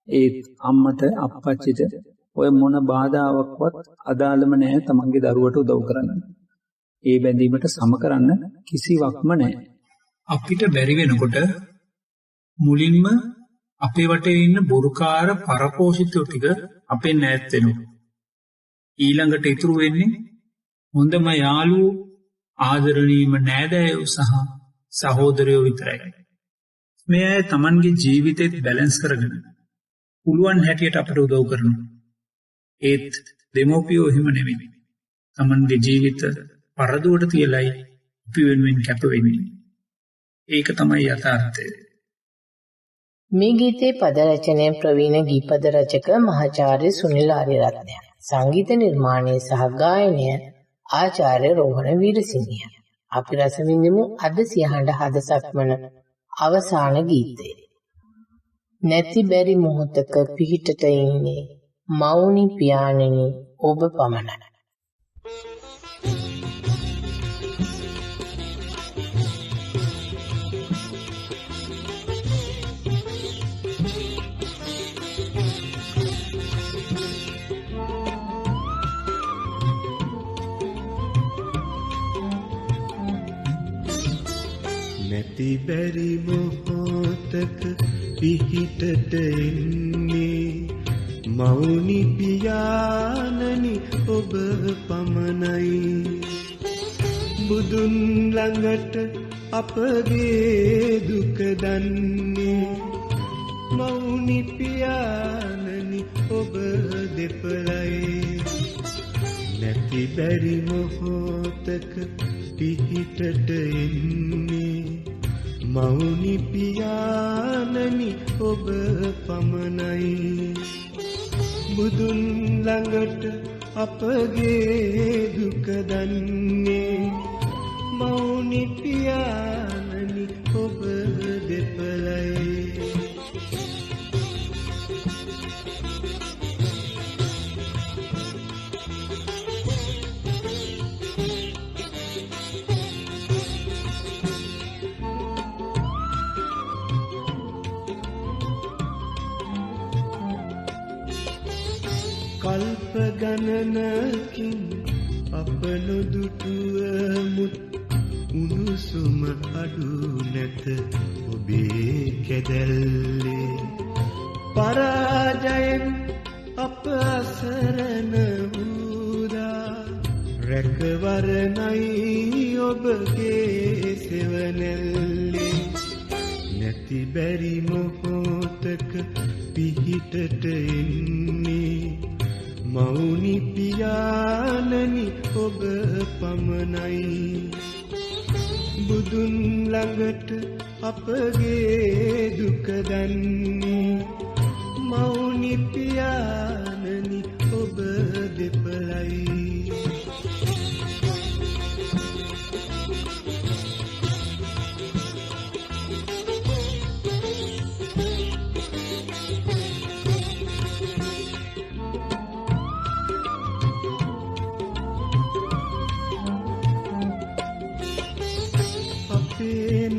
ඒත් අම්මට අප්පච්චිට ඔය මොන බාධාවක්වත් අදාළම නැහැ තමන්ගේ දරුවට උදව් කරන්න. ඒ බැඳීමට සම කරන්න කිසිවක්ම නැහැ. අපිට බැරි වෙනකොට මුලින්ම අපේ වටේ ඉන්න බොරුකාර පරපෝෂිතයෝ ටික අපෙන් ඈත් වෙනවා. ඊළඟට ඉතුරු වෙන්නේ හොඳම යාළුවෝ, ආදරණීයම නෑදෑයෝ සහ සහෝදරයෝ විතරයි. මේ අය තමන්ගේ ජීවිතේත් බැලන්ස් කරගෙන පුළුවන් හැටියට අපට උදව් කරනවා. ඒත් දෙමෝපියෝ එහෙම නෙවෙයි. තමන්ගේ ජීවිත පරදුවට තියලයි අපි වෙනුවෙන් කැප වෙන්නේ. ඒක තමයි යථාර්ථය. මේ ගීතේ පද රචනය ප්‍රවීණ ගීපද රචක මහාචාර්ය සුනිල් ආරියරත්නය. සංගීත නිර්මාණය සහ ගායනය ආචාර්ය රෝහණ වීරසිංහය. අපි රස විඳිමු අද සියහඬ හද සක්මන අවසාන ගීතය. නැති බැරි මොහොතක පිහිටට ඉන්නේ මෞනි පියාණනි ඔබ පමණයි. නැති බැරි මොහොතක පිහිටට එන්නේ මෞනි පියාණනි ඔබ පමණයි බුදුන් ළඟට අපගේ දුක දන්නේ මෞනි පියාණනි මොහොතක පිහිටට එන්නේ මෞනි පියාණනි ඔබ පමණයි බුදුන් ළඟට අපගේ දුක දන්නේ මෞනි පියාණනි ඔබ දෙපළයි කල්ප ගණනකින් අප නොදුටුවමුත් උණුසුම අඩු නැත ඔබේ කැදැල්ලේ පරාජයෙන් අප අසරණ වූදා රැකවරණයි ඔබගේ සෙවණැල්ලේ නැති බැරි මොහොතක පිහිටට එන්නේ මෞනි පියාණනි ඔබ පමණයි බුදුන් ළඟට අපගේ දුක දන්නේ මෞනි පියාණනි ඔබ දෙපළයි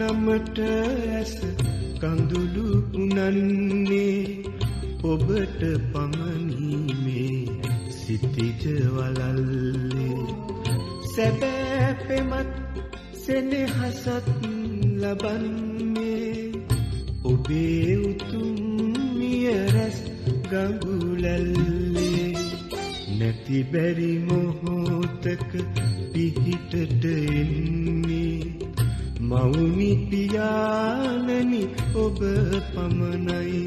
නමට ඇස කඳුළු උනන්නේ ඔබට පමණීමේ සිතිජ වලල්ලේ සැබෑ පෙමත් සෙනෙහසත් ලබන්නේ ඔබේ උතුම් මියරැස් ගඟුලැල්ලේ නැති බැරි මොහොතක පිහිටට එන්නේ මෞනි පියාණනි ඔබ පමණයි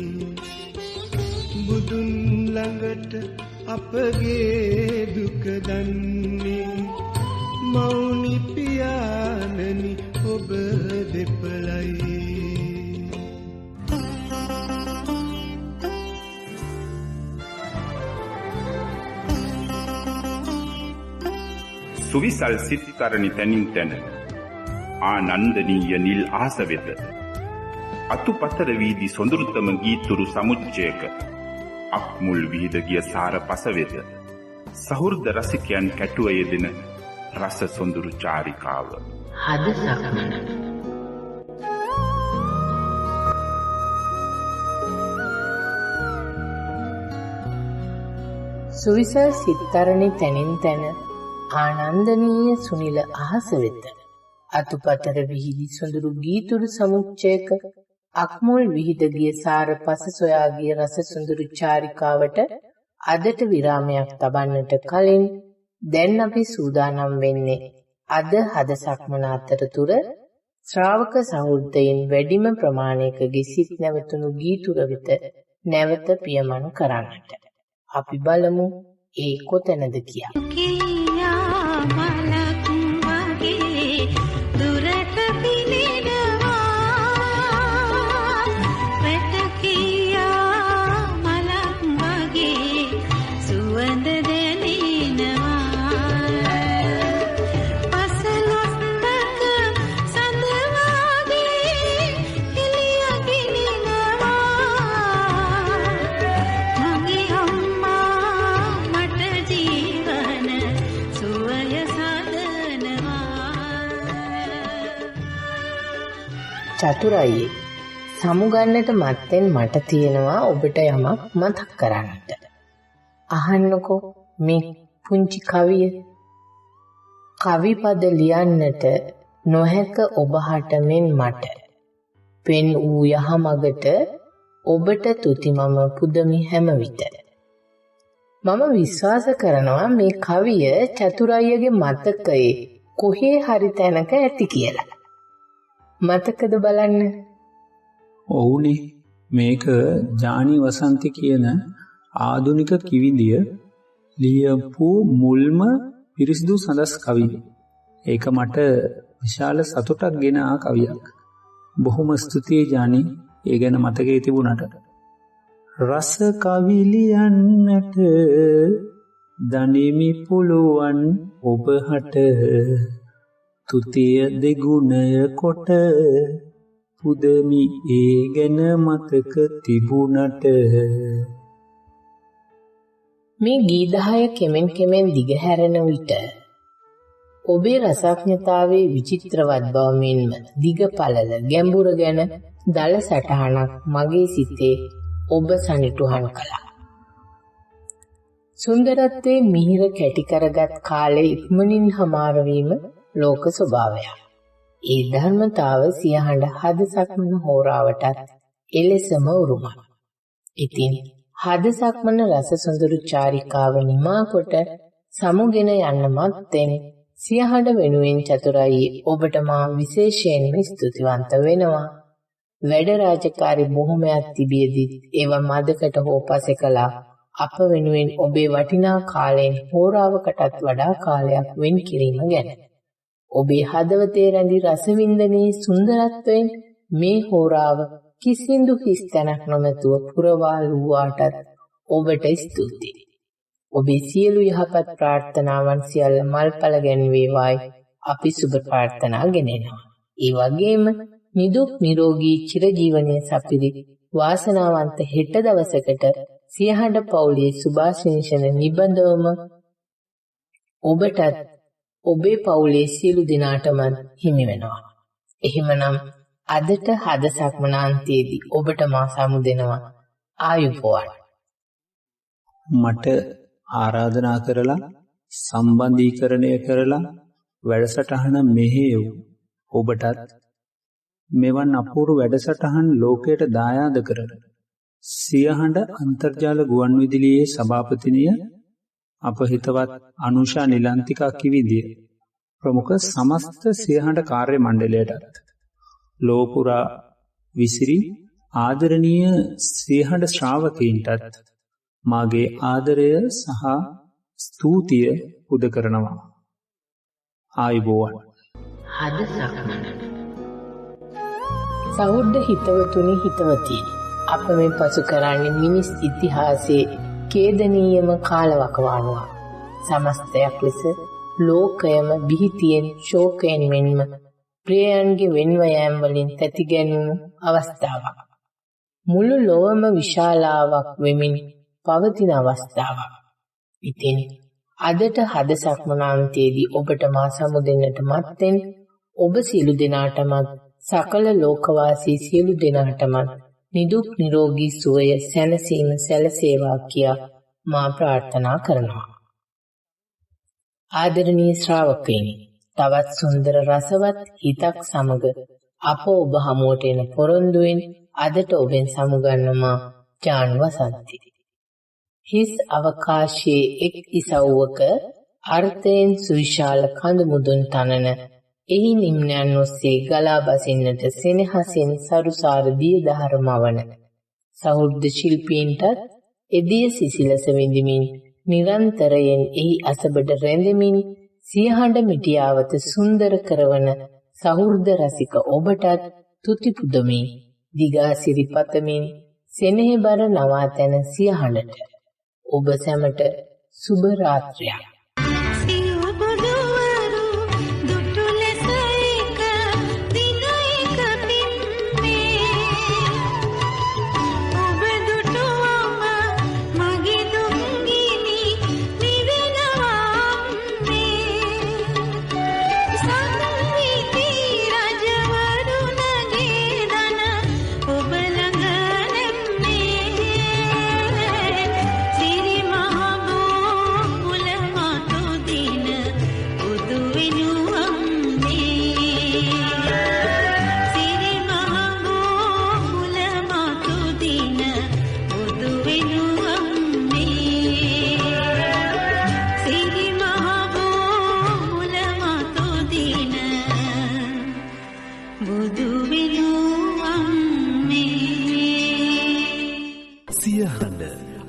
බුදුන් ළඟට අපගේ දුක දන්නේ මෞනි පියාණනි ඔබ දෙපළයි සුවිසල් සිත් කරණි තනින් තන ආනන්දනීය නිල් ආස වෙත අතුපතර වීදි සොඳුරුතම ගීතුරු සමුච්චයක අක්මුල් විහිද ගිය සාර පස වෙත සහෘද රසිකයන් කැටුව යෙදෙන රස සොඳුරු චාරිකාව හද සක්මන සුවිසල් සිත්තරණි තනින් තන ආනන්දනීය සුනිල අහස වෙත අතුපතර විහිදි සොඳුරු ගීතුරු සමුච්චයක අක්මුල් විහිද ගිය සාර පස සොයා ගිය රස සොඳුරු චාරිකාවට අදට විරාමයක් තබන්නට කලින් දැන් අපි සූදානම් වෙන්නේ අද හද සක්මන අතරතුර ශ්‍රාවක සහෘදයන් වැඩිම ප්‍රමාණයකගේ සිත් නැවතුණු ගීතුර වෙත නැවත පියමන් කරන්නට. අපි බලමු ඒ කොතැනද කියා. චතුරායි සමුගන්නට මත්තෙන් මට තියෙනවා ඔබට යමක් මතක් කරන්නට. අහන්නකෝ මේ පුංචි කවිය. කවි පද ලියන්නට නොහැක ඔබහට මෙන් මට. පෙන් වූ යහමගට ඔබට තුති මම පුදමි හැම විට. මම විශ්වාස කරනවා මේ කවිය චතුරායිගේ මතකයේ කොහේ හරි තැනක ඇති කියලා. මතකද බලන්න? ඔවුනේ මේක ජානි වසන්ති කියන ආධුනික කිවිදිය ලියපු මුල්ම පිරිසිදු සඳස් කවිය. ඒක මට විශාල සතුටක් ගෙන ආ කවියක්. බොහොම ස්තුතියි ජානි ඒ ගැන මතකයේ තිබුණාට. රස කවි ලියන්නට දනිමි පුළුවන් ඔබහට තුතිය දෙගුණය කොට පුදමි ඒ ගැන මතක තිබුණට. මේ ගී 10 කෙමෙන් කෙමෙන් දිගහැරෙන විට ඔබේ රසඥතාවයේ විචිත්‍රවත් බව මෙන්ම දිග පළල ගැඹුර ගැන දල සටහනක් මගේ සිතේ ඔබ සනිටුහන් කළා. සුන්දරත්වයේ මිහිර කැටි කරගත් කාලේ ඉක්මනින් හමාර වීම ලෝක ස්වභාවයක්. ඒ ධර්මතාව සියහඬ හද සක්මන හෝරාවටත් එලෙසම උරුමයි. ඉතින් හද සක්මන රස සොඳුරු චාරිකාව නිමා කොට සමුගෙන යන්න මත්තෙන් සියහඬ වෙනුවෙන් චතුරායි ඔබට මා විශේෂයෙන්ම ස්තුතිවන්ත වෙනවා. වැඩ රාජකාරි බොහොමයක් තිබියදී ඒවා මදකට හෝ පසෙකලා අප වෙනුවෙන් ඔබේ වටිනා කාලයෙන් හෝරාවකටත් වඩා කාලයක් වෙන් කිරීම ගැන. ඔබේ හදවතේ රැඳි රසවින්දනයේ සුන්දරත්වයෙන් මේ හෝරාව කිසිදු හිස්තැනක් නොමැතුව පුරවාලු වාටත් ඔබට ස්තුතියි. ඔබේ සියලු යහපත් ප්‍රාර්ථනාවන් සියල්ල මල්ඵල ගැන්වේවායි අපි සුබ ප්‍රාර්ථනා ගෙනෙනවා. ඒ වගේම නිදුක් නිරෝගී චිරජීවනයේ සපිරි වාසනාවන්ත හෙට දවසකට සියහඬ පවුලේ සුභාශිංසන නිබඳවම ඔබටත් ඔබේ පවුලේ සියලු දෙනාටම හිමි වෙනවා. එහෙමනම් අදට හද සක්මනාන්තයේදී ඔබට මා සමු දෙනවා ආයුබෝවන්. මට ආරාධනා කරලා සම්බන්ධීකරණය කරලා වැඩසටහන මෙහෙයු ඔබටත් මෙවන් අපූර්ව වැඩසටහන් ලෝකයට දායාද කරන සියහඬ අන්තර්ජාල ගුවන්විදුලියේ සභාපතිනිය අප හිතවත් අනුෂා නිලන්තිකා කිවිදිය ප්‍රමුඛ සමස්ත සියහඬ කාර්ය මණ්ඩලයටත් ලෝපුරා විසිරි ආදරණීය සියහඬ ශ්‍රාවකීන්ටත් මාගේ ආදරය සහ ස්තුතිය පුද කරනවා. ආයුබෝවන්. හද සක්මන. සහෘද හිතවතුනි හිතවතිනි, අප මේ පසු කරන්නේ මිනිස් ඉතිහාසයේ ඛේදනීයම කාලවකවානුවක්. සමස්තයක් ලෙස ලෝකයම බිහිතියෙන් ශෝකයෙන් මෙන්ම ප්‍රියයන්ගේ වෙන්ව යෑම් වලින් තැතිගැන්වුණු අවස්ථාවක්. මුළු ලොවම විශාලාවක් වෙමින් පවතින අවස්ථාවක්. ඉතින් අදට හද සක්මනාන්තයේදී ඔබට මා සමු දෙන්නට මත්තෙන් ඔබ සියලු දෙනාටමත් සකල ලෝකවාසී සියලු දෙනාටමත් නිදුක් නිරෝගී සුවය සැනසීම සැලසේවා කියා මා ප්‍රාර්ථනා කරනවා. ආදරණීය ශ්‍රාවකයනි, තවත් සුන්දර රසවත් හිතක් සමග අප ඔබ හමුවට එන පොරොන්දුවෙන් අදට ඔබෙන් සමුගන්නවා ජාන් වසන්ති. හිස් අවකාශයේ එක් ඉසව්වක අර්ථයෙන් සුවිශාල කඳු මුදුන් තනන එහි නිම්නයන් ඔස්සේ ගලා බසින්නට සෙනෙහසින් සරුසාර දිය දහර මවන සහෘද ශිල්පීන්ටත් එදිය සිසිලස විඳිමින් නිරන්තරයෙන් එහි අසබඩ රැඳෙමින් සියහඬ මිටියාවත සුන්දර කරවන සහෘද රසික ඔබටත් තුති පුදමි දිගාසිරි පතමින් සෙනෙහබර නවාතැන සියහඬට ඔබ සැමට සුබ රාත්‍රියක්.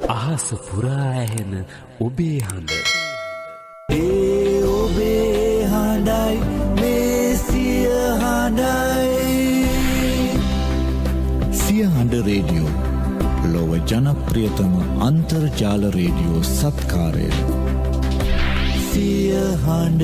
අහස පුරා ඇහෙන ඔබේ හඬ. ඒ ඔබේ හඬයි රේඩියෝ ලොව ජනප්‍රියතම අන්තර්ජාල රේඩියෝ සත්කාරය සියහඬ